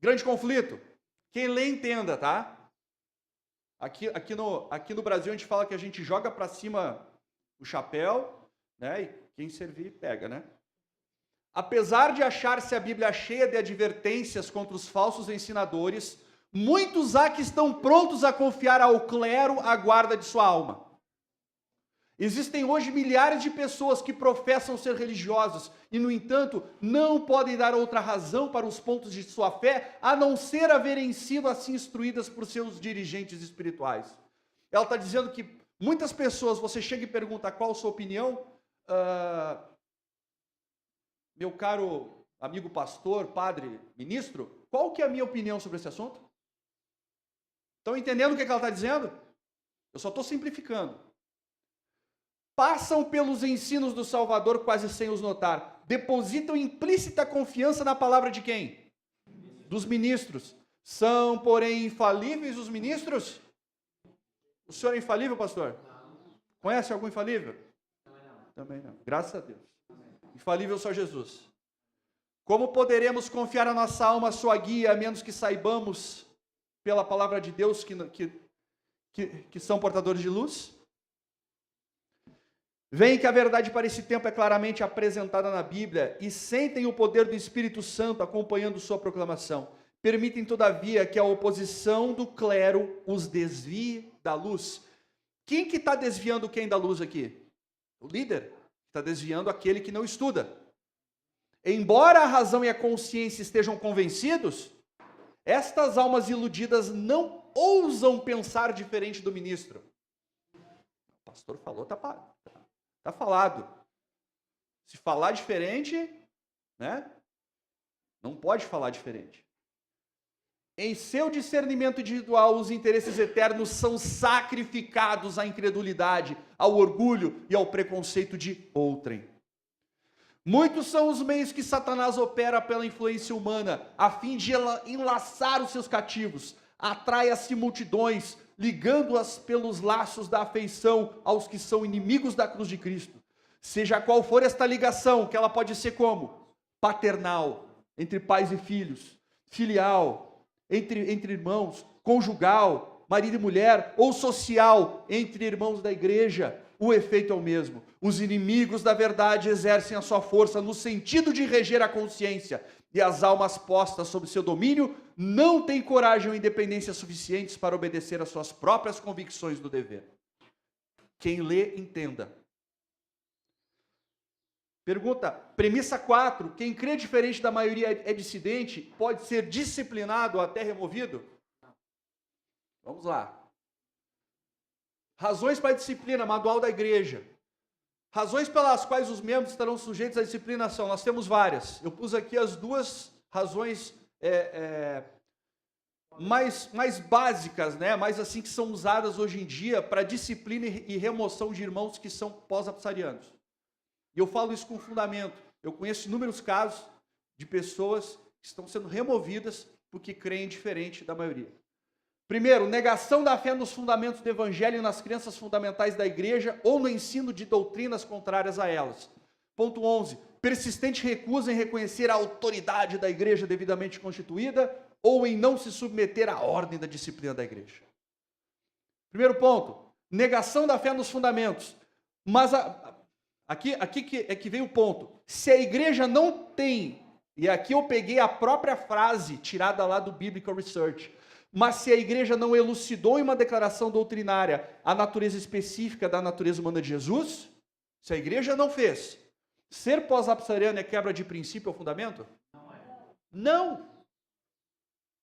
Grande conflito. Quem lê, entenda, tá? Aqui no Brasil a gente fala que a gente joga para cima o chapéu, né? E quem servir, pega, né? Apesar de achar-se a Bíblia cheia de advertências contra os falsos ensinadores, muitos há que estão prontos a confiar ao clero a guarda de sua alma. Existem hoje milhares de pessoas que professam ser religiosos e, no entanto, não podem dar outra razão para os pontos de sua fé a não ser haverem sido assim instruídas por seus dirigentes espirituais. Ela está dizendo que muitas pessoas, você chega e pergunta qual a sua opinião, meu caro amigo pastor, padre, ministro, qual que é a minha opinião sobre esse assunto? Estão entendendo o que ela está dizendo? Eu só estou simplificando. Passam pelos ensinos do Salvador quase sem os notar. Depositam implícita confiança na palavra de quem? Dos ministros. São, porém, infalíveis os ministros? O senhor é infalível, pastor? Conhece algum infalível? Também não. Graças a Deus. Infalível só Jesus. Como poderemos confiar a nossa alma à sua guia, a menos que saibamos, pela palavra de Deus, que são portadores de luz? Veem que a verdade para esse tempo é claramente apresentada na Bíblia e sentem o poder do Espírito Santo acompanhando sua proclamação. Permitem, todavia, que a oposição do clero os desvie da luz. Quem que está desviando quem da luz aqui? O líder. Está desviando aquele que não estuda. Embora a razão e a consciência estejam convencidos, estas almas iludidas não ousam pensar diferente do ministro. O pastor falou, está falado. Se falar diferente, né? Não pode falar diferente. Em seu discernimento individual, os interesses eternos são sacrificados à incredulidade, ao orgulho e ao preconceito de outrem. Muitos são os meios que Satanás opera pela influência humana, a fim de enlaçar os seus cativos. Atrai-se multidões, ligando-as pelos laços da afeição aos que são inimigos da cruz de Cristo. Seja qual for esta ligação, que ela pode ser como? Paternal, entre pais e filhos, filial, entre irmãos, conjugal, marido e mulher, ou social, entre irmãos da igreja, o efeito é o mesmo. Os inimigos da verdade exercem a sua força no sentido de reger a consciência, e as almas postas sob seu domínio não têm coragem ou independência suficientes para obedecer às suas próprias convicções do dever. Quem lê, entenda. Pergunta, premissa 4, quem crê diferente da maioria é dissidente, pode ser disciplinado ou até removido? Vamos lá. Razões para a disciplina, manual da igreja. Razões pelas quais os membros estarão sujeitos à disciplina são, nós temos várias. Eu pus aqui as duas razões mais básicas, né? Mais assim que são usadas hoje em dia para disciplina e remoção de irmãos que são pós-apsarianos. E eu falo isso com fundamento. Eu conheço inúmeros casos de pessoas que estão sendo removidas porque creem diferente da maioria. Primeiro, negação da fé nos fundamentos do evangelho e nas crenças fundamentais da igreja ou no ensino de doutrinas contrárias a elas. Ponto 11. Persistente recusa em reconhecer a autoridade da igreja devidamente constituída ou em não se submeter à ordem da disciplina da igreja. Primeiro ponto, negação da fé nos fundamentos. Mas aqui é que vem o ponto. Se a igreja não tem, e aqui eu peguei a própria frase tirada lá do Biblical Research, mas se a igreja não elucidou em uma declaração doutrinária a natureza específica da natureza humana de Jesus, se a igreja não fez, ser pós-apsariano é quebra de princípio ou fundamento? Não.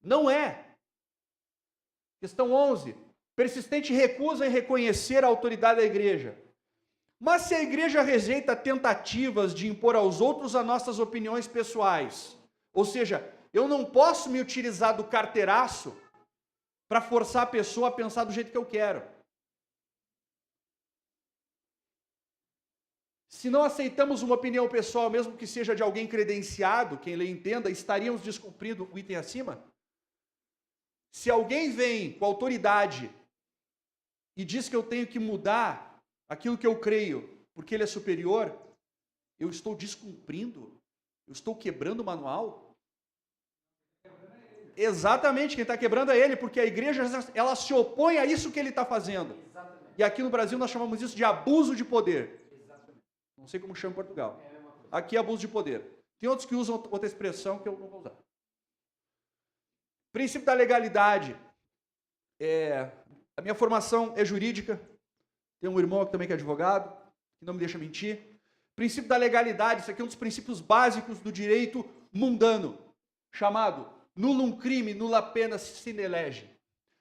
Não é. Questão 11. Persistente recusa em reconhecer a autoridade da igreja. Mas se a igreja rejeita tentativas de impor aos outros as nossas opiniões pessoais, ou seja, eu não posso me utilizar do carteiraço para forçar a pessoa a pensar do jeito que eu quero. Se não aceitamos uma opinião pessoal, mesmo que seja de alguém credenciado, quem lhe entenda, estaríamos descumprindo o item acima? Se alguém vem com autoridade e diz que eu tenho que mudar aquilo que eu creio porque ele é superior, eu estou descumprindo? Eu estou quebrando o manual? Exatamente, quem está quebrando é ele, porque a igreja ela se opõe a isso que ele está fazendo. Exatamente. E aqui no Brasil nós chamamos isso de abuso de poder. Exatamente. Não sei como chama em Portugal. Aqui é abuso de poder. Tem outros que usam outra expressão que eu não vou usar. Princípio da legalidade. A minha formação é jurídica. Tem um irmão aqui também que é advogado, que não me deixa mentir. Princípio da legalidade, isso aqui é um dos princípios básicos do direito mundano, chamado nullum crime, nulla pena sine lege.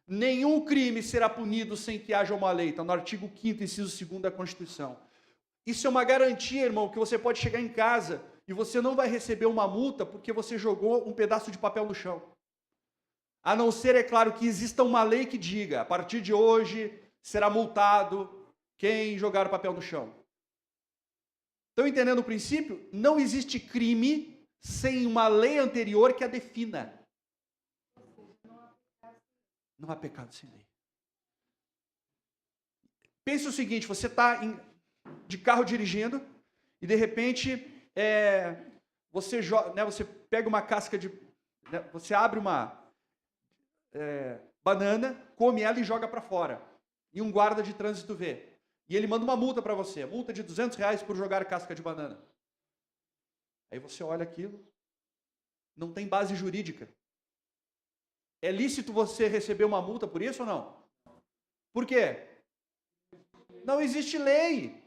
Nenhum crime será punido sem que haja uma lei. Está no artigo 5º, inciso 2º da Constituição. Isso é uma garantia, irmão, que você pode chegar em casa e você não vai receber uma multa porque você jogou um pedaço de papel no chão. A não ser, é claro, que exista uma lei que diga, a partir de hoje será multado quem jogar o papel no chão. Estão entendendo o princípio? Não existe crime sem uma lei anterior que a defina. Não há pecado sem lei. Pense o seguinte, você está de carro dirigindo e de repente você pega uma casca de... você abre uma banana, come ela e joga para fora. E um guarda de trânsito vê. E ele manda uma multa para você, multa de R$200 por jogar casca de banana. Aí você olha aquilo, não tem base jurídica. É lícito você receber uma multa por isso ou não? Por quê? Não existe lei.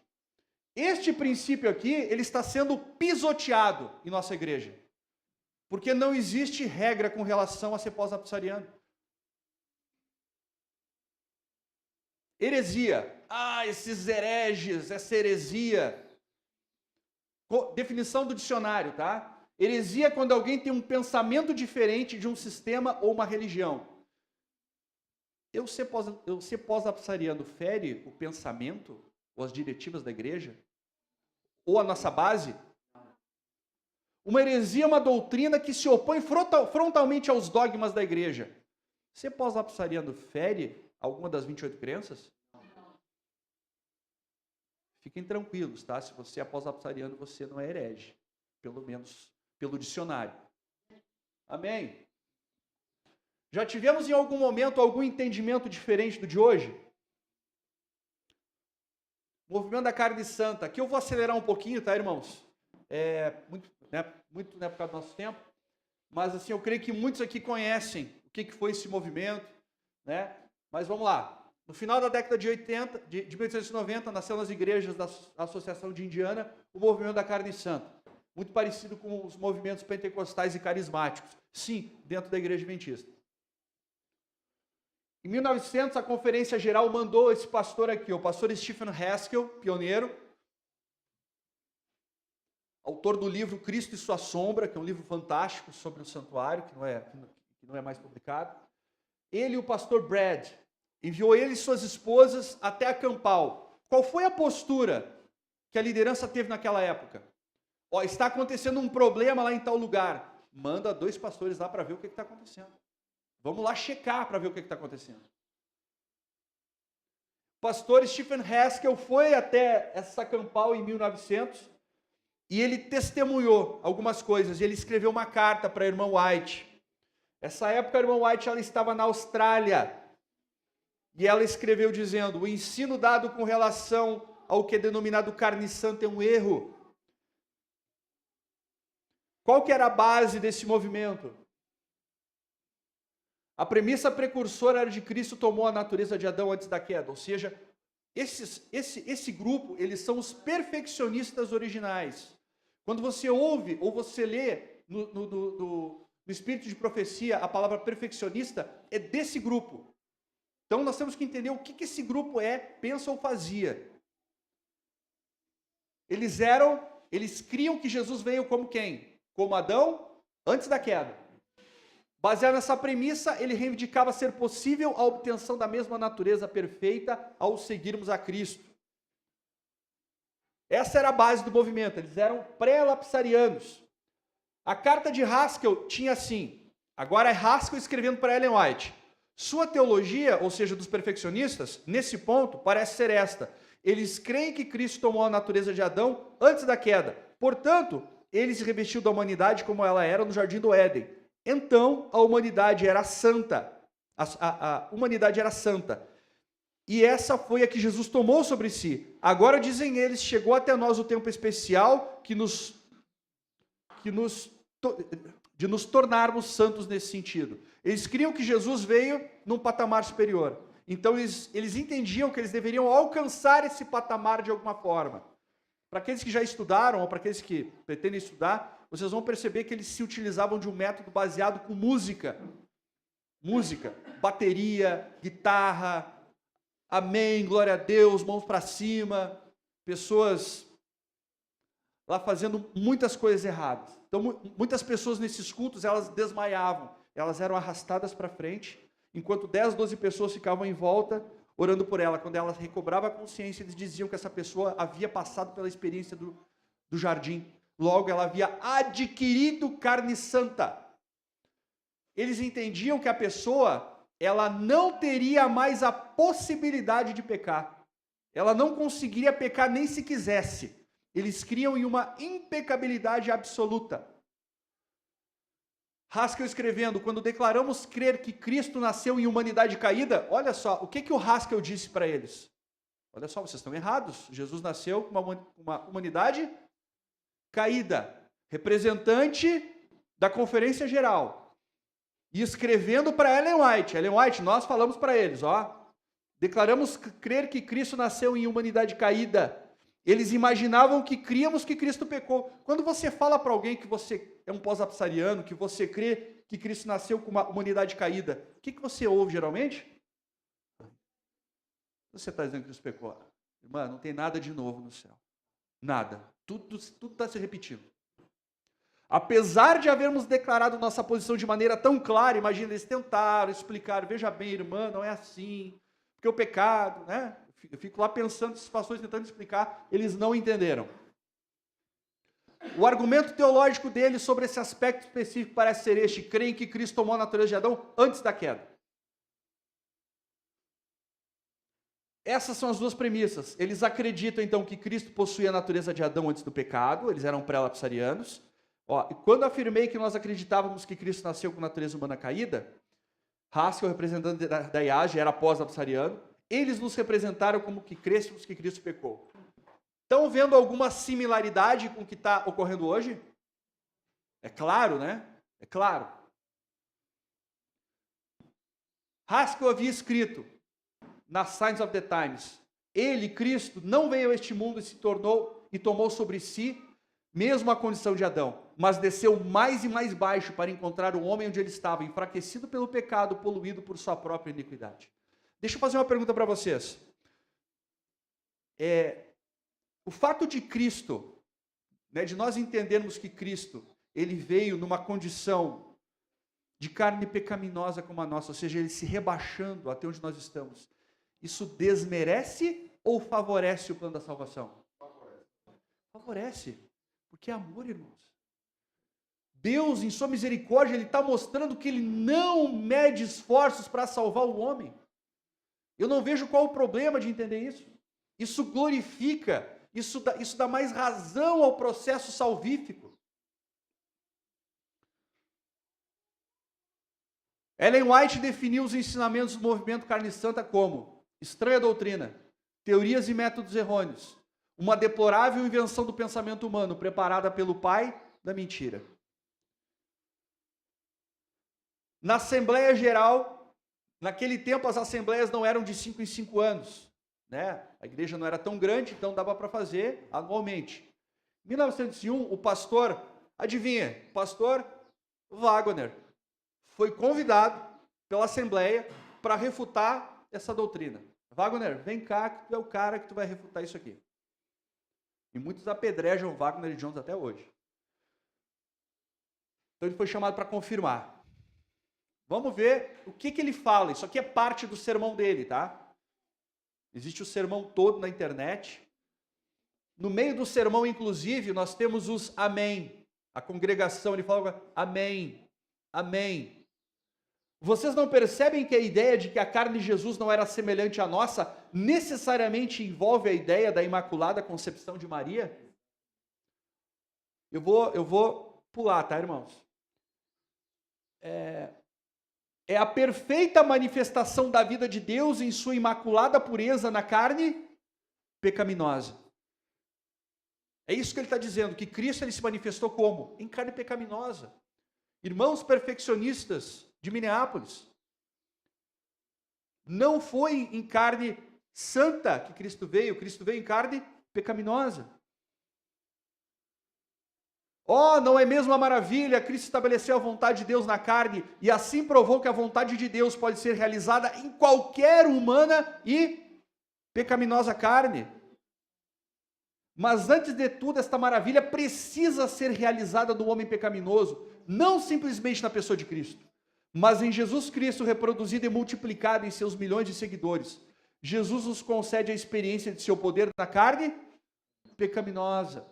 Este princípio aqui, ele está sendo pisoteado em nossa igreja. Porque não existe regra com relação a ser pós-apsariano. Heresia. Esses hereges, essa heresia. Definição do dicionário, tá? Heresia é quando alguém tem um pensamento diferente de um sistema ou uma religião. Eu ser pós-apsariano fere o pensamento ou as diretivas da igreja? Ou a nossa base? Uma heresia é uma doutrina que se opõe frontalmente aos dogmas da igreja. Ser pós-apsariano fere alguma das 28 crenças? Fiquem tranquilos, tá? Se você é pós-apsariano, você não é herege. Pelo menos pelo dicionário. Amém? Já tivemos em algum momento algum entendimento diferente do de hoje? Movimento da carne santa. Aqui eu vou acelerar um pouquinho, tá, irmãos? Muito por causa do nosso tempo. Mas assim, eu creio que muitos aqui conhecem o que foi esse movimento, né? Mas vamos lá. No final da década de 1890, nasceu nas igrejas da Associação de Indiana o movimento da carne santa. Muito parecido com os movimentos pentecostais e carismáticos. Sim, dentro da igreja adventista. Em 1900, a Conferência Geral mandou esse pastor aqui, o pastor Stephen Haskell, pioneiro, autor do livro Cristo e Sua Sombra, que é um livro fantástico sobre o santuário, que não é mais publicado. Ele e o pastor Brad, enviou ele e suas esposas até a Campal. Qual foi a postura que a liderança teve naquela época? Ó, está acontecendo um problema lá em tal lugar. Manda 2 pastores lá para ver o que está acontecendo. Vamos lá checar para ver o que está acontecendo. O pastor Stephen Haskell foi até essa Campal em 1900 e ele testemunhou algumas coisas. Ele escreveu uma carta para a irmã White. Essa época a irmã White ela estava na Austrália e ela escreveu dizendo: o ensino dado com relação ao que é denominado carne santa é um erro. Qual que era a base desse movimento? A premissa precursora era de Cristo tomou a natureza de Adão antes da queda. Ou seja, esse grupo, eles são os perfeccionistas originais. Quando você ouve ou você lê no Espírito de Profecia a palavra perfeccionista, é desse grupo. Então nós temos que entender o que esse grupo pensa ou fazia. Eles criam que Jesus veio como quem? Como Adão antes da queda. Baseado nessa premissa, ele reivindicava ser possível a obtenção da mesma natureza perfeita ao seguirmos a Cristo. Essa era a base do movimento, eles eram pré-lapsarianos. A carta de Haskell tinha assim, agora é Haskell escrevendo para Ellen White. Sua teologia, ou seja, dos perfeccionistas, nesse ponto, parece ser esta. Eles creem que Cristo tomou a natureza de Adão antes da queda. Portanto, ele se revestiu da humanidade como ela era no Jardim do Éden. Então, a humanidade era santa. A humanidade era santa. E essa foi a que Jesus tomou sobre si. Agora, dizem eles, chegou até nós o tempo especial de nos tornarmos santos nesse sentido. Eles criam que Jesus veio num patamar superior. Então, eles entendiam que eles deveriam alcançar esse patamar de alguma forma. Para aqueles que já estudaram, ou para aqueles que pretendem estudar, vocês vão perceber que eles se utilizavam de um método baseado com música. Música, bateria, guitarra, amém, glória a Deus, mãos para cima, pessoas lá fazendo muitas coisas erradas. Então, muitas pessoas nesses cultos, elas desmaiavam, elas eram arrastadas para frente, enquanto 10, 12 pessoas ficavam em volta, orando por ela. Quando ela recobrava a consciência, eles diziam que essa pessoa havia passado pela experiência do jardim. Logo, ela havia adquirido carne santa. Eles entendiam que a pessoa, ela não teria mais a possibilidade de pecar. Ela não conseguiria pecar nem se quisesse. Eles criam em uma impecabilidade absoluta. Haskell escrevendo, quando declaramos crer que Cristo nasceu em humanidade caída, olha só, o que o Haskell disse para eles? Olha só, vocês estão errados. Jesus nasceu com uma humanidade caída, representante da Conferência Geral, e escrevendo para Ellen White, nós falamos para eles, declaramos crer que Cristo nasceu em humanidade caída. Eles imaginavam que críamos que Cristo pecou. Quando você fala para alguém que você é um pós-lapsariano, que você crê que Cristo nasceu com uma humanidade caída, o que você ouve geralmente? Você está dizendo que Cristo pecou. Irmã, não tem nada de novo no céu. Nada. Tudo está se repetindo. Apesar de havermos declarado nossa posição de maneira tão clara, imagina, eles tentaram explicar, veja bem, irmã, não é assim, porque o pecado, né? Eu fico lá pensando, esses pastores tentando explicar, eles não entenderam. O argumento teológico deles sobre esse aspecto específico parece ser este: creem que Cristo tomou a natureza de Adão antes da queda. Essas são as duas premissas. Eles acreditam, então, que Cristo possuía a natureza de Adão antes do pecado, eles eram pré-lapsarianos. E quando afirmei que nós acreditávamos que Cristo nasceu com natureza humana caída, Haskell, representante da IAGE, era pós-lapsariano, eles nos representaram como que crêssemos que Cristo pecou. Estão vendo alguma similaridade com o que está ocorrendo hoje? É claro, né? É claro. Haskell havia escrito na Signs of the Times: ele, Cristo, não veio a este mundo e se tornou e tomou sobre si mesmo a condição de Adão. mas desceu mais e mais baixo para encontrar o homem onde ele estava, enfraquecido pelo pecado, poluído por sua própria iniquidade. Deixa eu fazer uma pergunta para vocês. O fato de Cristo, né, de nós entendermos que Cristo, ele veio numa condição de carne pecaminosa como a nossa, ou seja, ele se rebaixando até onde nós estamos, isso desmerece ou favorece o plano da salvação? Favorece, porque é amor, irmãos. Deus, em sua misericórdia, ele está mostrando que ele não mede esforços para salvar o homem. Eu não vejo qual o problema de entender isso. Isso glorifica, isso dá mais razão ao processo salvífico. Ellen White definiu os ensinamentos do movimento Carne Santa como estranha doutrina, teorias e métodos errôneos, uma deplorável invenção do pensamento humano preparada pelo pai da mentira. Na Assembleia Geral, naquele tempo as assembleias não eram de 5 em 5 anos, né? A igreja não era tão grande, então dava para fazer anualmente. Em 1901, o pastor, adivinha, o pastor Wagner foi convidado pela Assembleia para refutar essa doutrina. Wagner, vem cá que tu é o cara que tu vai refutar isso aqui. E muitos apedrejam Wagner e Jones até hoje. Então ele foi chamado para confirmar. Vamos ver o que ele fala. Isso aqui é parte do sermão dele, tá? Existe o sermão todo na internet. No meio do sermão, inclusive, nós temos os amém. A congregação, ele fala amém, amém. Vocês não percebem que a ideia de que a carne de Jesus não era semelhante à nossa necessariamente envolve a ideia da Imaculada Concepção de Maria? Eu vou pular, tá, irmãos? É a perfeita manifestação da vida de Deus em sua imaculada pureza na carne pecaminosa. É isso que ele está dizendo, que Cristo ele se manifestou como? Em carne pecaminosa. Irmãos perfeccionistas de Minneapolis, não foi em carne santa que Cristo veio em carne pecaminosa. Oh, não é mesmo uma maravilha? Cristo estabeleceu a vontade de Deus na carne e assim provou que a vontade de Deus pode ser realizada em qualquer humana e pecaminosa carne. Mas antes de tudo, esta maravilha precisa ser realizada no homem pecaminoso, não simplesmente na pessoa de Cristo, mas em Jesus Cristo reproduzido e multiplicado em seus milhões de seguidores. Jesus nos concede a experiência de seu poder na carne pecaminosa,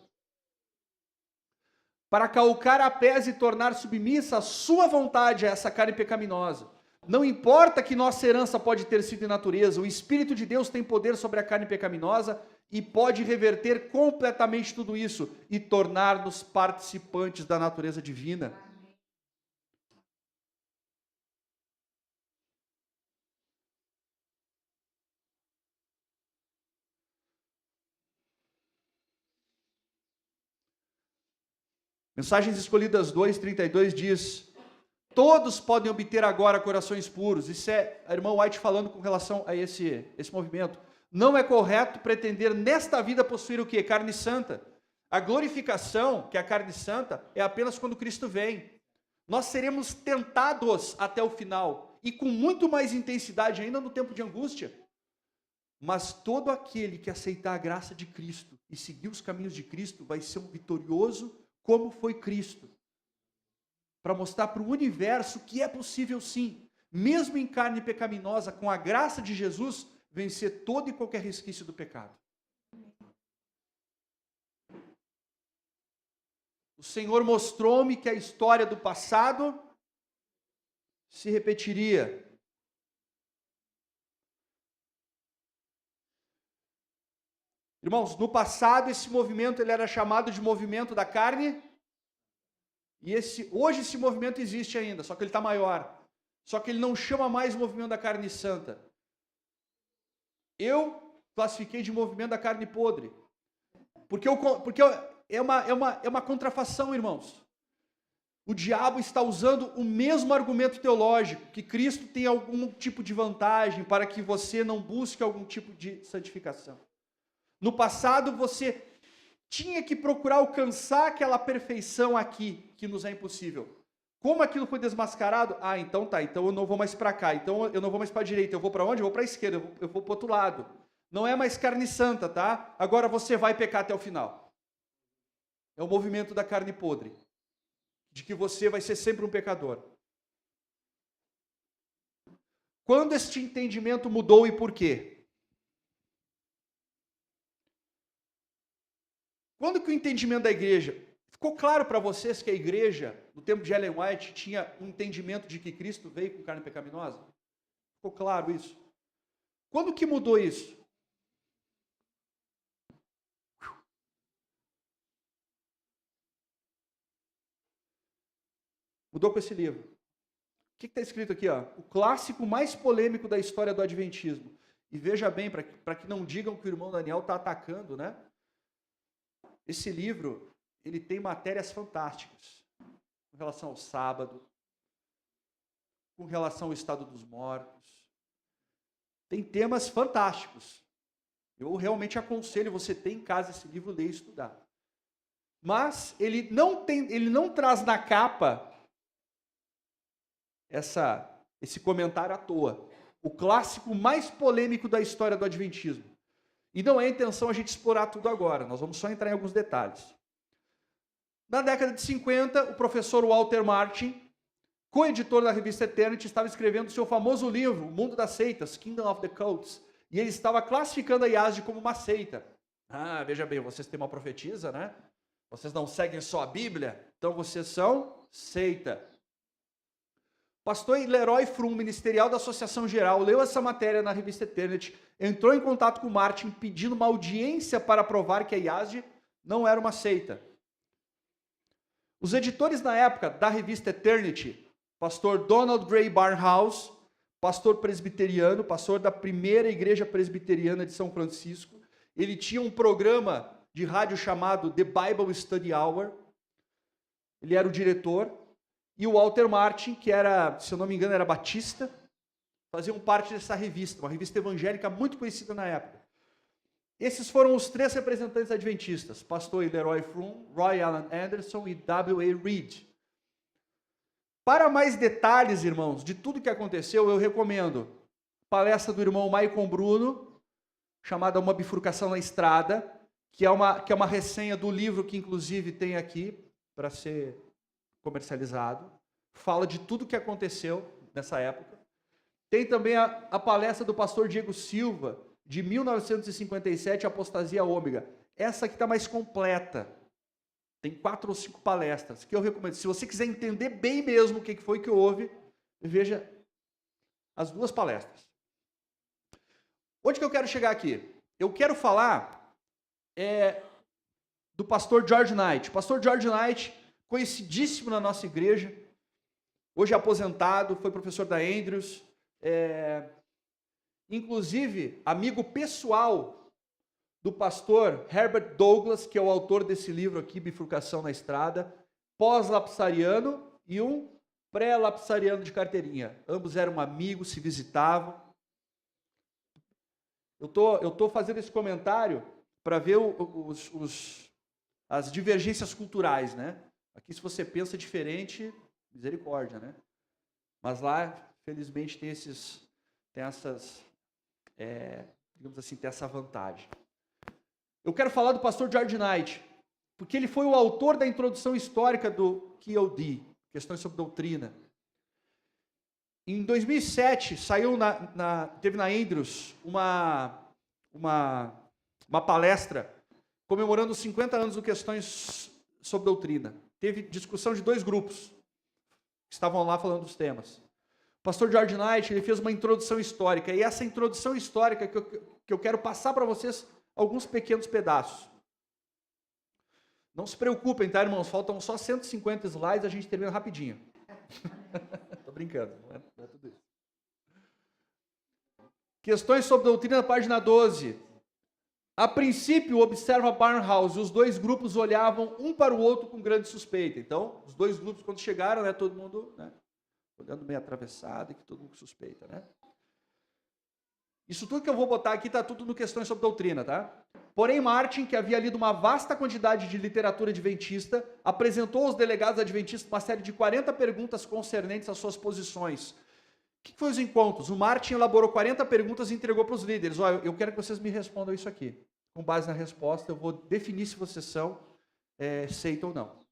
para calcar a pés e tornar submissa a sua vontade a essa carne pecaminosa. Não importa que nossa herança pode ter sido em natureza, o Espírito de Deus tem poder sobre a carne pecaminosa e pode reverter completamente tudo isso e tornar-nos participantes da natureza divina. Mensagens Escolhidas 2:32 diz: todos podem obter agora corações puros. Isso é a irmã White falando com relação a esse movimento. Não é correto pretender nesta vida possuir o quê? Carne santa. A glorificação, que é a carne santa, é apenas quando Cristo vem. Nós seremos tentados até o final, e com muito mais intensidade ainda no tempo de angústia. Mas todo aquele que aceitar a graça de Cristo e seguir os caminhos de Cristo vai ser um vitorioso como foi Cristo, para mostrar para o universo que é possível sim, mesmo em carne pecaminosa, com a graça de Jesus, vencer todo e qualquer resquício do pecado. O Senhor mostrou-me que a história do passado se repetiria. Irmãos, no passado esse movimento ele era chamado de movimento da carne, e hoje esse movimento existe ainda, só que ele está maior. Só que ele não chama mais movimento da carne santa. Eu classifiquei de movimento da carne podre. Porque é uma contrafação, irmãos. O diabo está usando o mesmo argumento teológico, que Cristo tem algum tipo de vantagem para que você não busque algum tipo de santificação. No passado, você tinha que procurar alcançar aquela perfeição aqui, que nos é impossível. Como aquilo foi desmascarado? Ah, então tá, então eu não vou mais para cá, então eu não vou mais para a direita, eu vou para onde? Eu vou para a esquerda, eu vou para o outro lado. Não é mais carne santa, tá? Agora você vai pecar até o final. É o movimento da carne podre, de que você vai ser sempre um pecador. Quando este entendimento mudou e por quê? Quando que o entendimento da igreja... Ficou claro para vocês que a igreja, no tempo de Ellen White, tinha um entendimento de que Cristo veio com carne pecaminosa? Ficou claro isso? Quando que mudou isso? Mudou com esse livro. O que está escrito aqui? Ó? O clássico mais polêmico da história do Adventismo. E veja bem, para que não digam que o irmão Daniel está atacando, né? Esse livro, ele tem matérias fantásticas com relação ao sábado, com relação ao estado dos mortos. Tem temas fantásticos. Eu realmente aconselho você ter em casa esse livro, ler e estudar. Mas ele não traz na capa esse comentário à toa. O clássico mais polêmico da história do Adventismo. E não é a intenção a gente explorar tudo agora, nós vamos só entrar em alguns detalhes. Na década de 50, o professor Walter Martin, co-editor da revista Eternity, estava escrevendo seu famoso livro, O Mundo das Seitas, Kingdom of the Cults, e ele estava classificando a IASD como uma seita. Ah, veja bem, vocês têm uma profetisa, né? Vocês não seguem só a Bíblia, então vocês são seita. Pastor Leroy Frum, ministerial da Associação Geral, leu essa matéria na revista Eternity, entrou em contato com Martin pedindo uma audiência para provar que a IASD não era uma seita. Os editores na época da revista Eternity, pastor Donald Gray Barnhouse, pastor presbiteriano, pastor da primeira igreja presbiteriana de São Francisco, ele tinha um programa de rádio chamado The Bible Study Hour, ele era o diretor, e o Walter Martin, que era, se eu não me engano, era batista, faziam parte dessa revista, uma revista evangélica muito conhecida na época. Esses foram os 3 representantes adventistas, pastor Leroy Frum, Roy Alan Anderson e W.A. Reed. Para mais detalhes, irmãos, de tudo que aconteceu, eu recomendo a palestra do irmão Maicon Bruno, chamada Uma Bifurcação na Estrada, que é uma resenha do livro que, inclusive, tem aqui para ser comercializado. Fala de tudo que aconteceu nessa época. Tem também a palestra do pastor Diego Silva, de 1957, Apostasia Ômega. Essa aqui está mais completa. Tem 4 ou 5 palestras, que eu recomendo. Se você quiser entender bem mesmo o que foi que houve, veja as 2 palestras. Onde que eu quero chegar aqui? Eu quero falar do pastor George Knight. O pastor George Knight, conhecidíssimo na nossa igreja, hoje aposentado, foi professor da Andrews, inclusive amigo pessoal do pastor Herbert Douglas, que é o autor desse livro aqui, Bifurcação na Estrada, pós-lapsariano e um pré-lapsariano de carteirinha. Ambos eram amigos, se visitavam. Eu tô fazendo esse comentário para ver as divergências culturais, né? Aqui, se você pensa diferente, misericórdia, né? Mas lá, felizmente, tem digamos assim, tem essa vantagem. Eu quero falar do pastor George Knight, porque ele foi o autor da introdução histórica do QOD, Questões sobre Doutrina. Em 2007, teve na Andrews uma palestra comemorando os 50 anos do Questões sobre Doutrina. Teve discussão de 2 grupos que estavam lá falando dos temas. O pastor George Knight, ele fez uma introdução histórica, e essa introdução histórica que eu quero passar para vocês alguns pequenos pedaços. Não se preocupem, tá, irmãos? Faltam só 150 slides, a gente termina rapidinho. Tô brincando, não é tudo isso. Questões sobre doutrina, página 12. A princípio, observa Barnhouse, os 2 grupos olhavam um para o outro com grande suspeita. Então, os 2 grupos, quando chegaram, né, todo mundo, né, olhando meio atravessado, e que todo mundo suspeita, né? Isso tudo que eu vou botar aqui está tudo no Questões sobre Doutrina, tá? Porém, Martin, que havia lido uma vasta quantidade de literatura adventista, apresentou aos delegados adventistas uma série de 40 perguntas concernentes às suas posições. O que foi os encontros? O Martin elaborou 40 perguntas e entregou para os líderes. Olha, eu quero que vocês me respondam isso aqui. Com base na resposta, eu vou definir se vocês são seita ou não.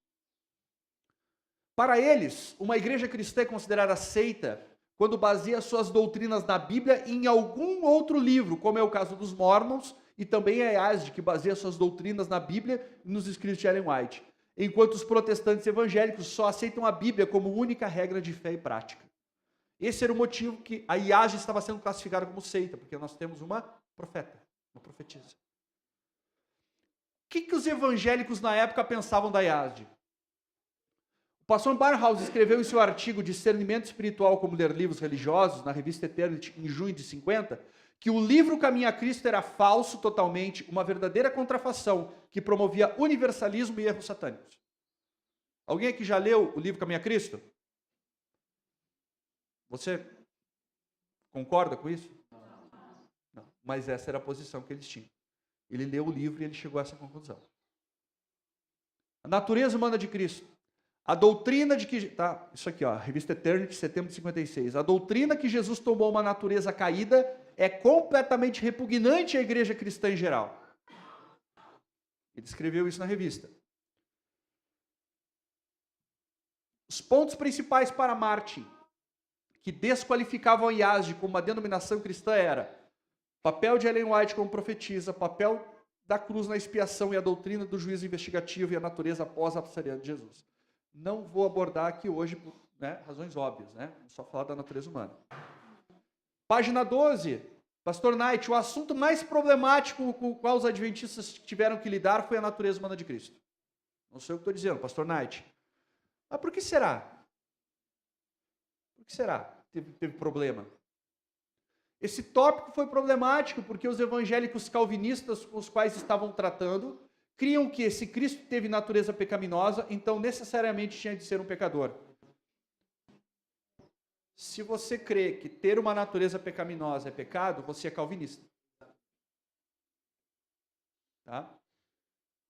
Para eles, uma igreja cristã é considerada seita quando baseia suas doutrinas na Bíblia e em algum outro livro, como é o caso dos Mormons, e também a IASD, que baseia suas doutrinas na Bíblia e nos escritos de Ellen White. Enquanto os protestantes evangélicos só aceitam a Bíblia como única regra de fé e prática. Esse era o motivo que a IASD estava sendo classificada como seita, porque nós temos uma profeta, uma profetisa. O que os evangélicos na época pensavam da IASD? O pastor Barnhouse escreveu em seu artigo Discernimento Espiritual como Ler Livros Religiosos, na revista Eternity, em junho de 50, que o livro Caminho a Cristo era falso totalmente, uma verdadeira contrafação que promovia universalismo e erros satânicos. Alguém aqui já leu o livro Caminho a Cristo? Você concorda com isso? Não. Mas essa era a posição que eles tinham. Ele leu o livro e ele chegou a essa conclusão. A natureza humana de Cristo. A doutrina de que... Tá, isso aqui, ó, revista Eternity, setembro de 56. A doutrina que Jesus tomou uma natureza caída é completamente repugnante à igreja cristã em geral. Ele escreveu isso na revista. Os pontos principais para Martin, que desqualificavam a IASD como uma denominação cristã, era papel de Ellen White como profetisa, papel da cruz na expiação e a doutrina do juízo investigativo e a natureza pós-apsariana de Jesus. Não vou abordar aqui hoje por razões óbvias, Vou só falar da natureza humana. Página 12, Pastor Knight, o assunto mais problemático com o qual os adventistas tiveram que lidar foi a natureza humana de Cristo. Não sei o que estou dizendo, Pastor Knight. Mas por que será? Por que será que teve problema? Esse tópico foi problemático porque os evangélicos calvinistas com os quais estavam tratando criam que se Cristo teve natureza pecaminosa, então necessariamente tinha de ser um pecador. Se você crê que ter uma natureza pecaminosa é pecado, você é calvinista. Tá?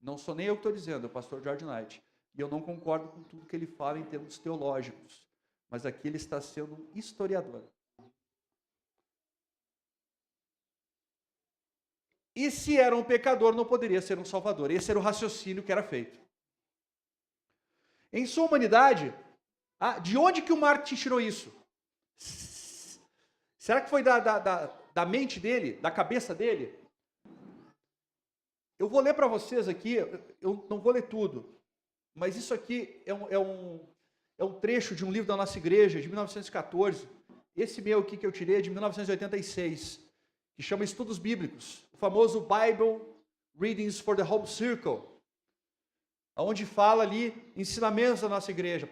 Não sou nem eu que estou dizendo, é o pastor George Knight. E eu não concordo com tudo que ele fala em termos teológicos. Mas aqui ele está sendo um historiador. E se era um pecador, não poderia ser um salvador. Esse era o raciocínio que era feito. Em sua humanidade, de onde que o Martin tirou isso? Será que foi da mente dele, da cabeça dele? Eu vou ler para vocês aqui, eu não vou ler tudo, mas isso aqui é um trecho de um livro da nossa igreja, de 1914. Esse meu aqui que eu tirei é de 1986, que chama Estudos Bíblicos, o famoso Bible Readings for the Home Circle, onde fala ali ensinamentos da nossa igreja,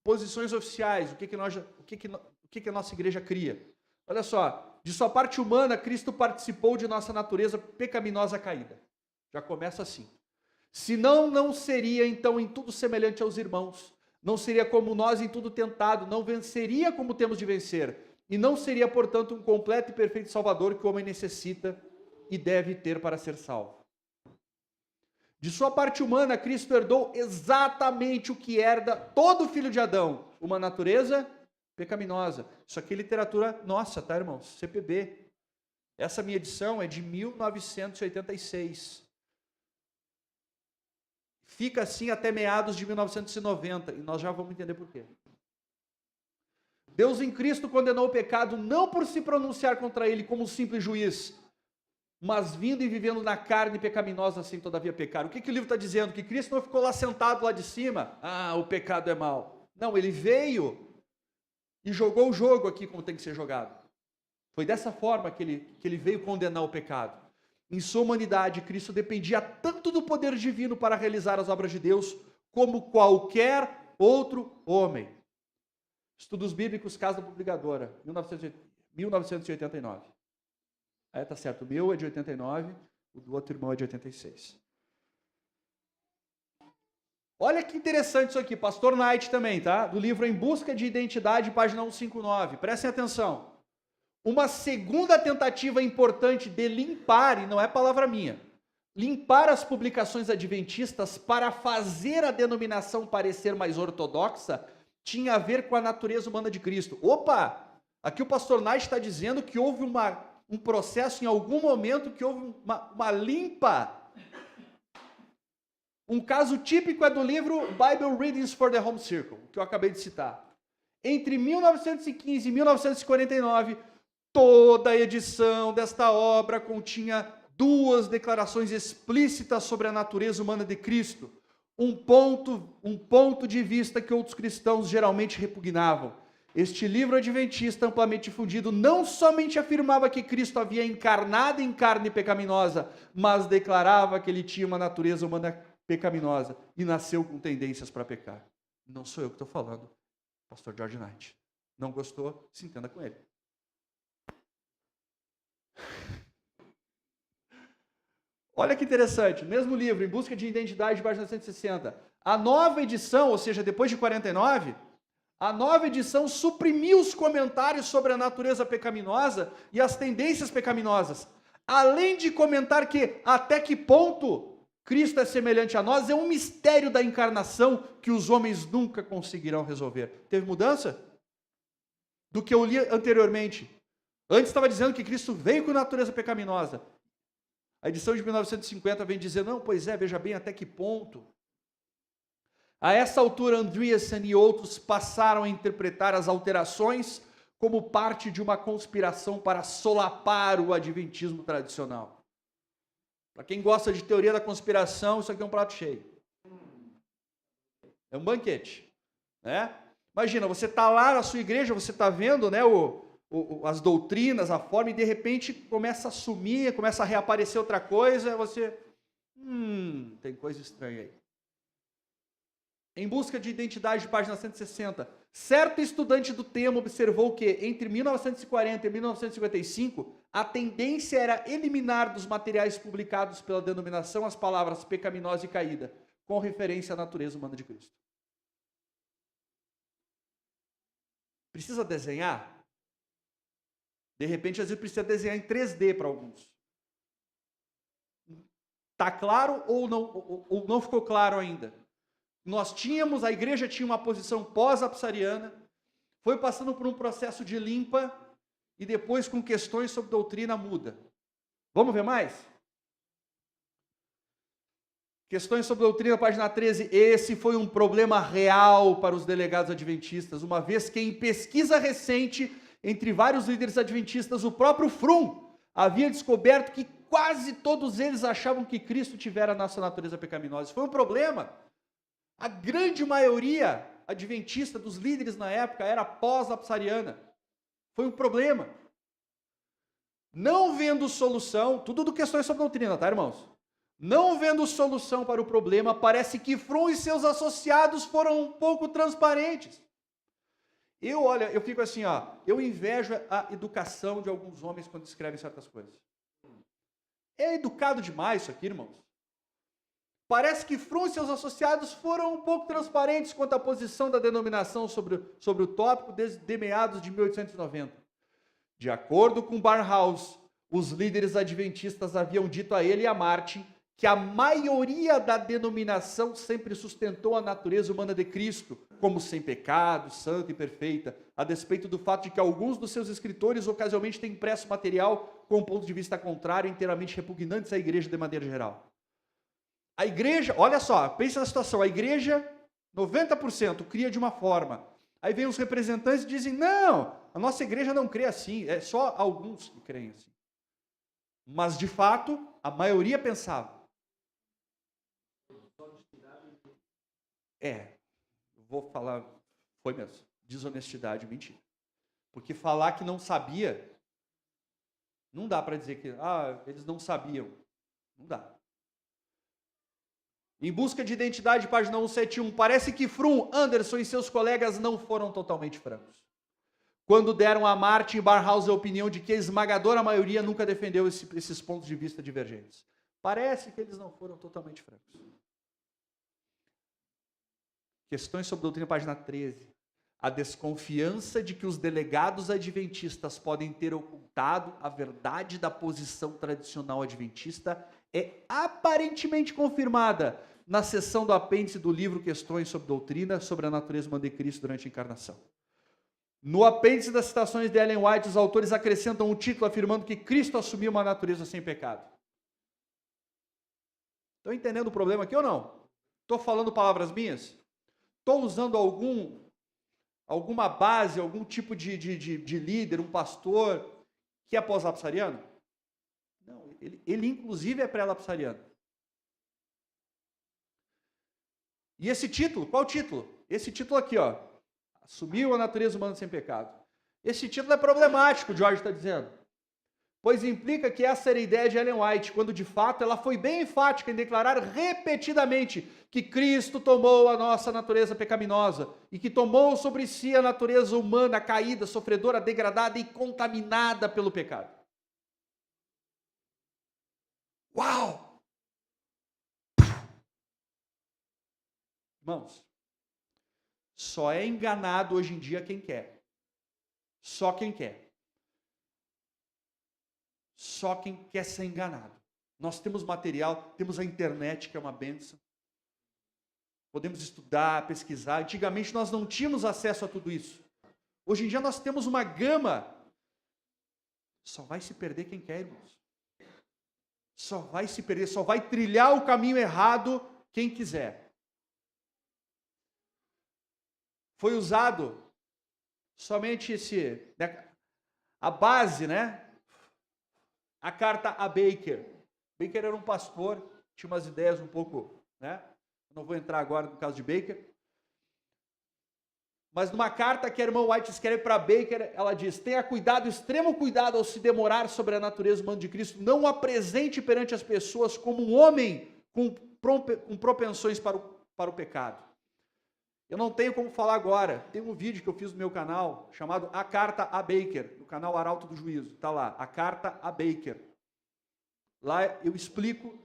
posições oficiais, o que a nossa igreja cria. Olha só, de sua parte humana, Cristo participou de nossa natureza pecaminosa caída. Já começa assim. Senão, não seria então em tudo semelhante aos irmãos, não seria como nós em tudo tentado, não venceria como temos de vencer, e não seria, portanto, um completo e perfeito Salvador que o homem necessita e deve ter para ser salvo. De sua parte humana, Cristo herdou exatamente o que herda todo filho de Adão, uma natureza pecaminosa. Isso aqui é literatura nossa, tá, irmãos? CPB. Essa minha edição é de 1986. Fica assim até meados de 1990, e nós já vamos entender por quê. Deus em Cristo condenou o pecado não por se pronunciar contra ele como um simples juiz, mas vindo e vivendo na carne pecaminosa, assim todavia pecar. O que o livro está dizendo? Que Cristo não ficou lá sentado lá de cima, o pecado é mau. Não, ele veio e jogou o jogo aqui como tem que ser jogado. Foi dessa forma que ele veio condenar o pecado. Em sua humanidade, Cristo dependia tanto do poder divino para realizar as obras de Deus, como qualquer outro homem. Estudos Bíblicos, Casa da Publicadora, 1989. Tá certo, o meu é de 89, o do outro irmão é de 86. Olha que interessante isso aqui, Pastor Knight também, tá? Do livro Em Busca de Identidade, página 159. Prestem atenção. uma segunda tentativa importante de limpar, e não é palavra minha, limpar as publicações adventistas para fazer a denominação parecer mais ortodoxa, tinha a ver com a natureza humana de Cristo. Opa! Aqui o pastor Knight está dizendo que houve um processo em algum momento que houve uma limpa. Um caso típico é do livro Bible Readings for the Home Circle, que eu acabei de citar. Entre 1915 e 1949, toda a edição desta obra continha 2 declarações explícitas sobre a natureza humana de Cristo. Um ponto de vista que outros cristãos geralmente repugnavam. Este livro adventista amplamente difundido não somente afirmava que Cristo havia encarnado em carne pecaminosa, mas declarava que ele tinha uma natureza humana pecaminosa e nasceu com tendências para pecar. Não sou eu que estou falando, pastor George Knight. Não gostou? Se entenda com ele. Olha que interessante, mesmo livro, Em Busca de Identidade, página 1960. A nova edição, ou seja, depois de 49, a nova edição suprimiu os comentários sobre a natureza pecaminosa e as tendências pecaminosas. Além de comentar que até que ponto Cristo é semelhante a nós, é um mistério da encarnação que os homens nunca conseguirão resolver. Teve mudança? Do que eu li anteriormente. Antes estava dizendo que Cristo veio com natureza pecaminosa. A edição de 1950 vem dizer, não, pois é, veja bem até que ponto. A essa altura, Andreasen e outros passaram a interpretar as alterações como parte de uma conspiração para solapar o adventismo tradicional. Para quem gosta de teoria da conspiração, isso aqui é um prato cheio. É um banquete. Né? Imagina, você está lá na sua igreja, você está vendo, né, as doutrinas, a forma, e de repente começa a sumir, começa a reaparecer outra coisa, e você, tem coisa estranha aí. Em Busca de Identidade, página 160, certo estudante do tema observou que, entre 1940 e 1955, a tendência era eliminar dos materiais publicados pela denominação as palavras pecaminosa e caída, com referência à natureza humana de Cristo. Precisa desenhar? De repente, às vezes precisa desenhar em 3D para alguns. Está claro ou não ficou claro ainda? A igreja tinha uma posição pós-apsariana, foi passando por um processo de limpa e depois com questões sobre doutrina muda. Vamos ver mais? Questões sobre doutrina, página 13. Esse foi um problema real para os delegados adventistas, uma vez que em pesquisa recente, entre vários líderes adventistas, o próprio Frum havia descoberto que quase todos eles achavam que Cristo tivera a nossa natureza pecaminosa. Isso foi um problema. A grande maioria adventista dos líderes na época era pós-apsariana. Foi um problema. Não vendo solução, tudo do questões sobre doutrina, tá, irmãos? Não vendo solução para o problema, parece que Frum e seus associados foram um pouco transparentes. Eu fico assim, eu invejo a educação de alguns homens quando escrevem certas coisas. É educado demais isso aqui, irmãos. Parece que Frum e seus associados foram um pouco transparentes quanto à posição da denominação sobre o tópico desde meados de 1890. De acordo com Barnhouse, os líderes adventistas haviam dito a ele e a Martin que a maioria da denominação sempre sustentou a natureza humana de Cristo como sem pecado, santa e perfeita, a despeito do fato de que alguns dos seus escritores ocasionalmente têm impresso material com um ponto de vista contrário, inteiramente repugnantes à igreja de maneira geral. A igreja, olha só, pensa na situação, a igreja, 90% cria de uma forma. Aí vem os representantes e dizem, não, a nossa igreja não crê assim, é só alguns que creem assim. Mas, de fato, a maioria pensava. Vou falar, foi mesmo, desonestidade, mentira. Porque falar que não sabia, não dá para dizer que, eles não sabiam, não dá. Em Busca de Identidade, página 171, parece que Frum, Anderson e seus colegas não foram totalmente francos. Quando deram a Martin e Barnhouse a opinião de que a esmagadora maioria nunca defendeu esses pontos de vista divergentes. Parece que eles não foram totalmente francos. Questões sobre doutrina, página 13. A desconfiança de que os delegados adventistas podem ter ocultado a verdade da posição tradicional adventista é aparentemente confirmada na seção do apêndice do livro Questões sobre Doutrina sobre a Natureza Humana de Cristo durante a Encarnação. No apêndice das citações de Ellen White, os autores acrescentam um título afirmando que Cristo assumiu uma natureza sem pecado. Estão entendendo o problema aqui ou não? Estou falando palavras minhas? Estou usando alguma base, algum tipo de líder, um pastor que é pós-lapsariano? Não, ele inclusive é pré-lapsariano. E esse título, qual título? Esse título aqui, ó. Assumiu a natureza humana sem pecado. Esse título é problemático, o George está dizendo. Pois implica que essa era a ideia de Ellen White, quando de fato ela foi bem enfática em declarar repetidamente que Cristo tomou a nossa natureza pecaminosa e que tomou sobre si a natureza humana caída, sofredora, degradada e contaminada pelo pecado. Uau! Irmãos, só é enganado hoje em dia quem quer. Só quem quer. Só quem quer ser enganado. Nós temos material, temos a internet, que é uma bênção. Podemos estudar, pesquisar. Antigamente nós não tínhamos acesso a tudo isso. Hoje em dia nós temos uma gama. Só vai se perder quem quer, irmãos. Só vai se perder, só vai trilhar o caminho errado quem quiser. Foi usado somente a base, né? A carta a Baker. Baker era um pastor, tinha umas ideias um pouco, né? Não vou entrar agora no caso de Baker. Mas numa carta que a irmã White escreve para Baker, ela diz: tenha cuidado, extremo cuidado ao se demorar sobre a natureza humana de Cristo. Não o apresente perante as pessoas como um homem com propensões para o pecado. Eu não tenho como falar agora. Tem um vídeo que eu fiz no meu canal, chamado A Carta a Baker, no canal Arauto do Juízo. Está lá, A Carta a Baker. Lá eu explico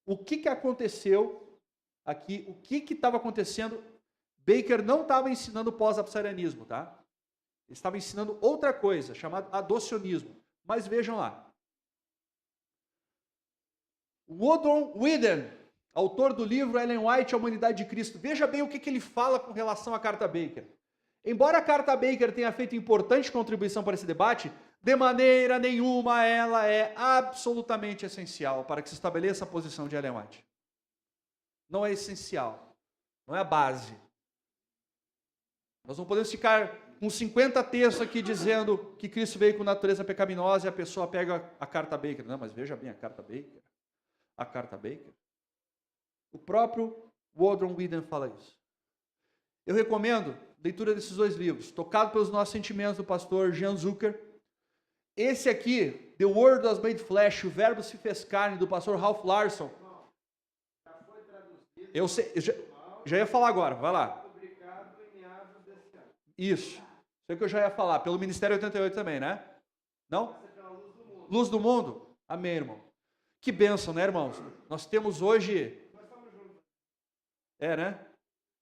o que aconteceu aqui, o que estava acontecendo. Baker não estava ensinando pós-lapsarianismo, tá? Ele estava ensinando outra coisa, chamada adocionismo. Mas vejam lá. Woodrow Wilson, autor do livro Ellen White, A Humanidade de Cristo. Veja bem o que ele fala com relação à Carta Baker. Embora a Carta Baker tenha feito importante contribuição para esse debate, de maneira nenhuma ela é absolutamente essencial para que se estabeleça a posição de Ellen White. Não é essencial. Não é a base. Nós não podemos ficar com 50 textos aqui dizendo que Cristo veio com natureza pecaminosa e a pessoa pega a Carta Baker. Não, mas veja bem a Carta Baker. A Carta Baker. O próprio Woodrow Wilson fala isso. Eu recomendo a leitura desses dois livros, Tocado pelos Nossos Sentimentos, do pastor Jean Zucker. Esse aqui, The Word Was Made Flesh, O Verbo se fez carne, do pastor Ralph Larson. Eu sei, já ia falar agora, vai lá. Isso. Sei que eu já ia falar, pelo Ministério 88 também, né? Não? Luz do Mundo? Amém, irmão. Que bênção, né, irmãos? Nós temos hoje... né?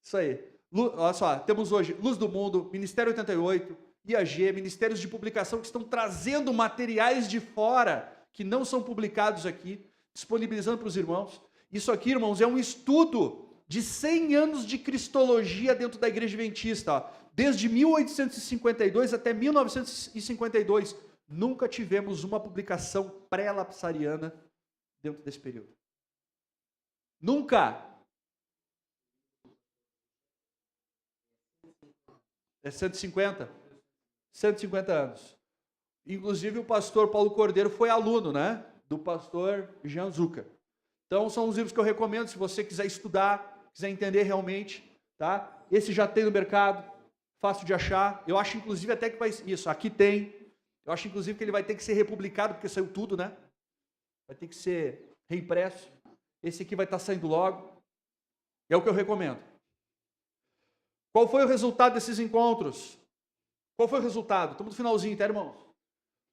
Isso aí. Olha só, temos hoje Luz do Mundo, Ministério 88, IAG, Ministérios de Publicação que estão trazendo materiais de fora que não são publicados aqui, disponibilizando para os irmãos. Isso aqui, irmãos, é um estudo de 100 anos de cristologia dentro da Igreja Adventista. Ó. Desde 1852 até 1952, nunca tivemos uma publicação pré-lapsariana dentro desse período. Nunca! É 150? 150 anos. Inclusive o pastor Paulo Cordeiro foi aluno, né? Do pastor Jean Zucker. Então são os livros que eu recomendo, se você quiser estudar, quiser entender realmente, tá? Esse já tem no mercado, fácil de achar. Eu acho inclusive até que vai... Isso, aqui tem. Eu acho inclusive que ele vai ter que ser republicado, porque saiu tudo, né? Vai ter que ser reimpresso. Esse aqui vai estar saindo logo. É o que eu recomendo. Qual foi o resultado desses encontros? Qual foi o resultado? Estamos no finalzinho, tá, irmãos?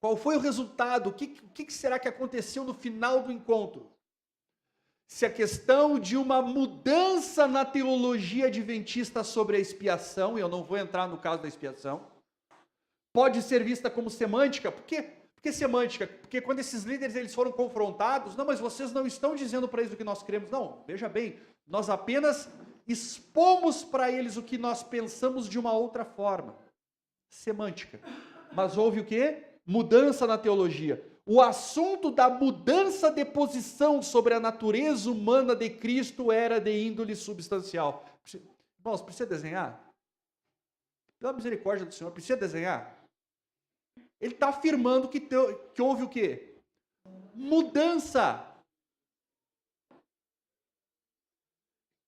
Qual foi o resultado? O que será que aconteceu no final do encontro? se a questão de uma mudança na teologia adventista sobre a expiação, e eu não vou entrar no caso da expiação, pode ser vista como semântica. Por quê? Por que semântica? Porque quando esses líderes eles foram confrontados, não, mas vocês não estão dizendo para eles o que nós queremos. Não, veja bem, nós apenas expomos para eles o que nós pensamos de uma outra forma. Semântica. Mas houve o quê? Mudança na teologia. O assunto da mudança de posição sobre a natureza humana de Cristo era de índole substancial. Irmãos, precisa desenhar? Pela misericórdia do Senhor, precisa desenhar? Ele está afirmando que houve o quê? Mudança.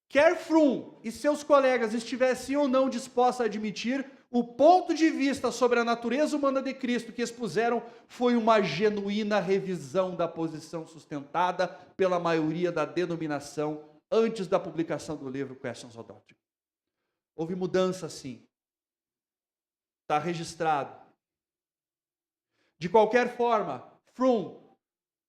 Quer Frum e seus colegas estivessem ou não dispostos a admitir, o ponto de vista sobre a natureza humana de Cristo que expuseram foi uma genuína revisão da posição sustentada pela maioria da denominação antes da publicação do livro Questions of Doctrine. Houve mudança, sim. Está registrado. De qualquer forma, Frum,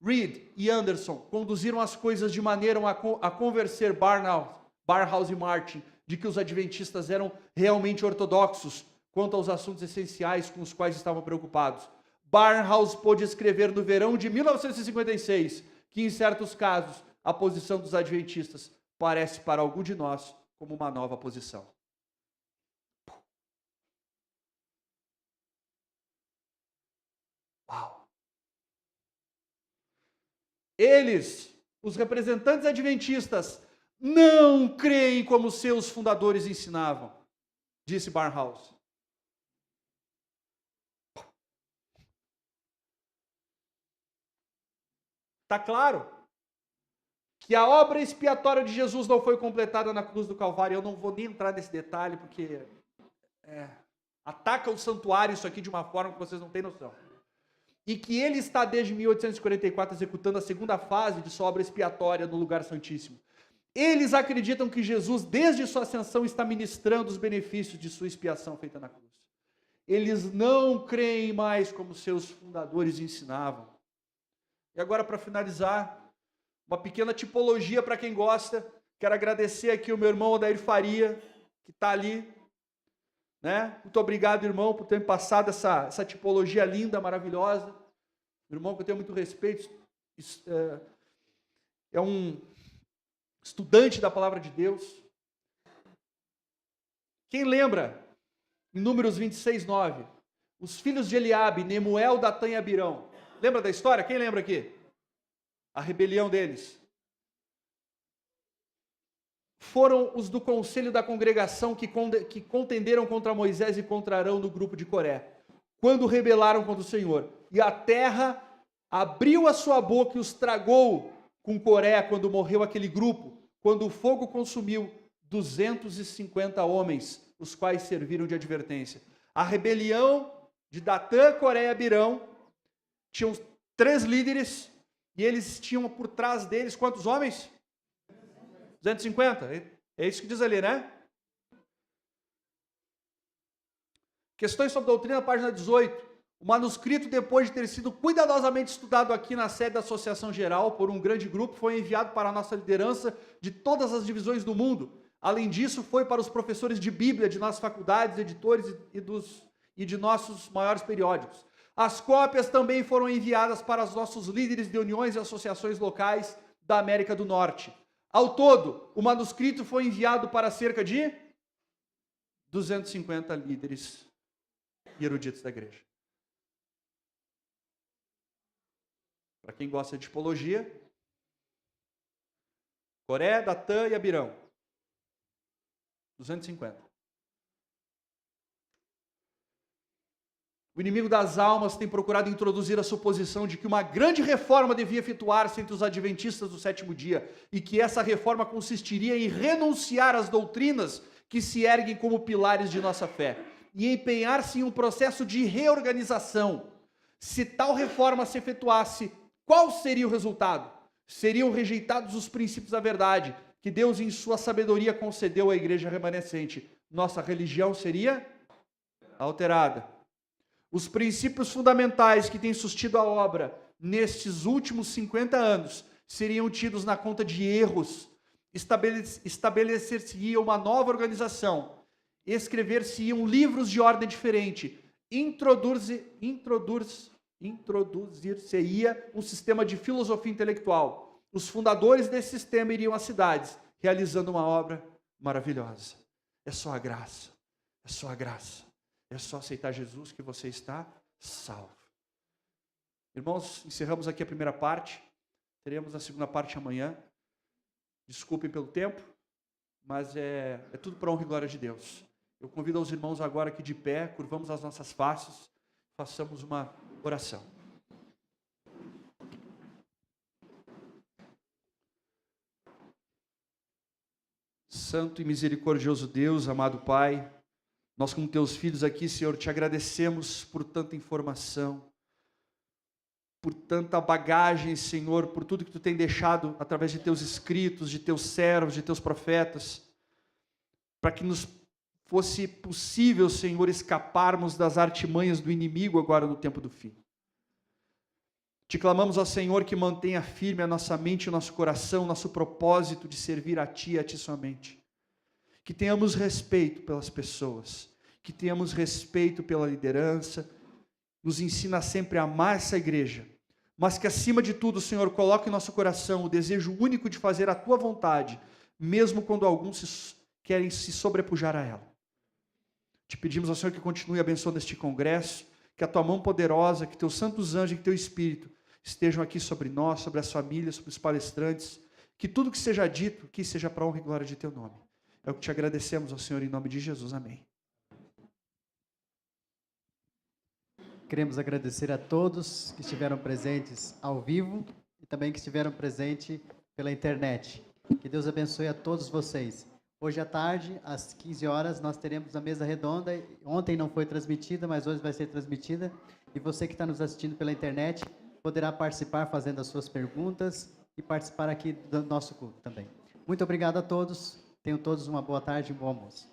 Reed e Anderson conduziram as coisas de maneira a convencer Barnhouse e Martin de que os adventistas eram realmente ortodoxos quanto aos assuntos essenciais com os quais estavam preocupados. Barnhouse pôde escrever no verão de 1956 que, em certos casos, a posição dos adventistas parece para algum de nós como uma nova posição. Uau! Eles, os representantes adventistas, não creem como seus fundadores ensinavam, disse Barnhouse. Está claro que a obra expiatória de Jesus não foi completada na cruz do Calvário. Eu não vou nem entrar nesse detalhe, porque ataca o santuário isso aqui de uma forma que vocês não têm noção. E que ele está desde 1844 executando a segunda fase de sua obra expiatória no lugar santíssimo. Eles acreditam que Jesus, desde sua ascensão, está ministrando os benefícios de sua expiação feita na cruz. Eles não creem mais como seus fundadores ensinavam. E agora, para finalizar, uma pequena tipologia para quem gosta. Quero agradecer aqui o meu irmão Odair Faria, que está ali. Né? Muito obrigado, irmão, por ter me passado essa tipologia linda, maravilhosa. Meu irmão, que eu tenho muito respeito, é um estudante da palavra de Deus. Quem lembra, em Números 26, 9, os filhos de Eliabe, Nemuel, Datã e Abirão. Lembra da história? Quem lembra aqui? A rebelião deles. Foram os do conselho da congregação que contenderam contra Moisés e contra Arão no grupo de Coré, quando rebelaram contra o Senhor. E a terra abriu a sua boca e os tragou com Coré quando morreu aquele grupo, quando o fogo consumiu 250 homens, os quais serviram de advertência. A rebelião de Datã, Coré e Abirão tinham 3 líderes e eles tinham por trás deles quantos homens? 250. É isso que diz ali, né? Questões sobre doutrina, página 18. O manuscrito, depois de ter sido cuidadosamente estudado aqui na sede da Associação Geral por um grande grupo, foi enviado para a nossa liderança de todas as divisões do mundo. Além disso, foi para os professores de Bíblia de nossas faculdades, editores e de nossos maiores periódicos. As cópias também foram enviadas para os nossos líderes de uniões e associações locais da América do Norte. Ao todo, o manuscrito foi enviado para cerca de 250 líderes e eruditos da igreja. Para quem gosta de tipologia, Coré, Datã e Abirão. 250. O inimigo das almas tem procurado introduzir a suposição de que uma grande reforma devia efetuar-se entre os adventistas do 7º dia e que essa reforma consistiria em renunciar às doutrinas que se erguem como pilares de nossa fé e empenhar-se em um processo de reorganização. Se tal reforma se efetuasse, qual seria o resultado? Seriam rejeitados os princípios da verdade que Deus, em sua sabedoria, concedeu à igreja remanescente. Nossa religião seria alterada. Os princípios fundamentais que têm sustido a obra nestes últimos 50 anos seriam tidos na conta de erros, estabelecer-se-ia uma nova organização, escrever-se-iam livros de ordem diferente, introduzir-se-ia um sistema de filosofia intelectual. Os fundadores desse sistema iriam às cidades, realizando uma obra maravilhosa. É só a graça, é só a graça. É só aceitar Jesus que você está salvo. Irmãos, encerramos aqui a primeira parte. Teremos a segunda parte amanhã. Desculpem pelo tempo, mas é tudo para a honra e glória de Deus. Eu convido os irmãos agora aqui de pé, curvamos as nossas faces, façamos uma oração. Santo e misericordioso Deus, amado Pai, nós como teus filhos aqui, Senhor, te agradecemos por tanta informação, por tanta bagagem, Senhor, por tudo que tu tem deixado através de teus escritos, de teus servos, de teus profetas, para que nos fosse possível, Senhor, escaparmos das artimanhas do inimigo agora no tempo do fim. Te clamamos ao Senhor que mantenha firme a nossa mente, o nosso coração, o nosso propósito de servir a Ti e a Ti somente. Que tenhamos respeito pelas pessoas, que tenhamos respeito pela liderança, nos ensina sempre a amar essa igreja, mas que acima de tudo, Senhor, coloque em nosso coração o desejo único de fazer a Tua vontade, mesmo quando alguns querem se sobrepujar a ela. Te pedimos ao Senhor que continue abençoando este congresso, que a Tua mão poderosa, que Teus santos anjos e que Teu Espírito estejam aqui sobre nós, sobre as famílias, sobre os palestrantes, que tudo que seja dito, que seja para a honra e glória de Teu nome. É o que te agradecemos, ao Senhor, em nome de Jesus. Amém. Queremos agradecer a todos que estiveram presentes ao vivo e também que estiveram presentes pela internet. Que Deus abençoe a todos vocês. Hoje à tarde, às 15 horas, nós teremos a mesa redonda. Ontem não foi transmitida, mas hoje vai ser transmitida. E você que está nos assistindo pela internet poderá participar fazendo as suas perguntas e participar aqui do nosso culto também. Muito obrigado a todos. Tenham todos uma boa tarde e um bom almoço.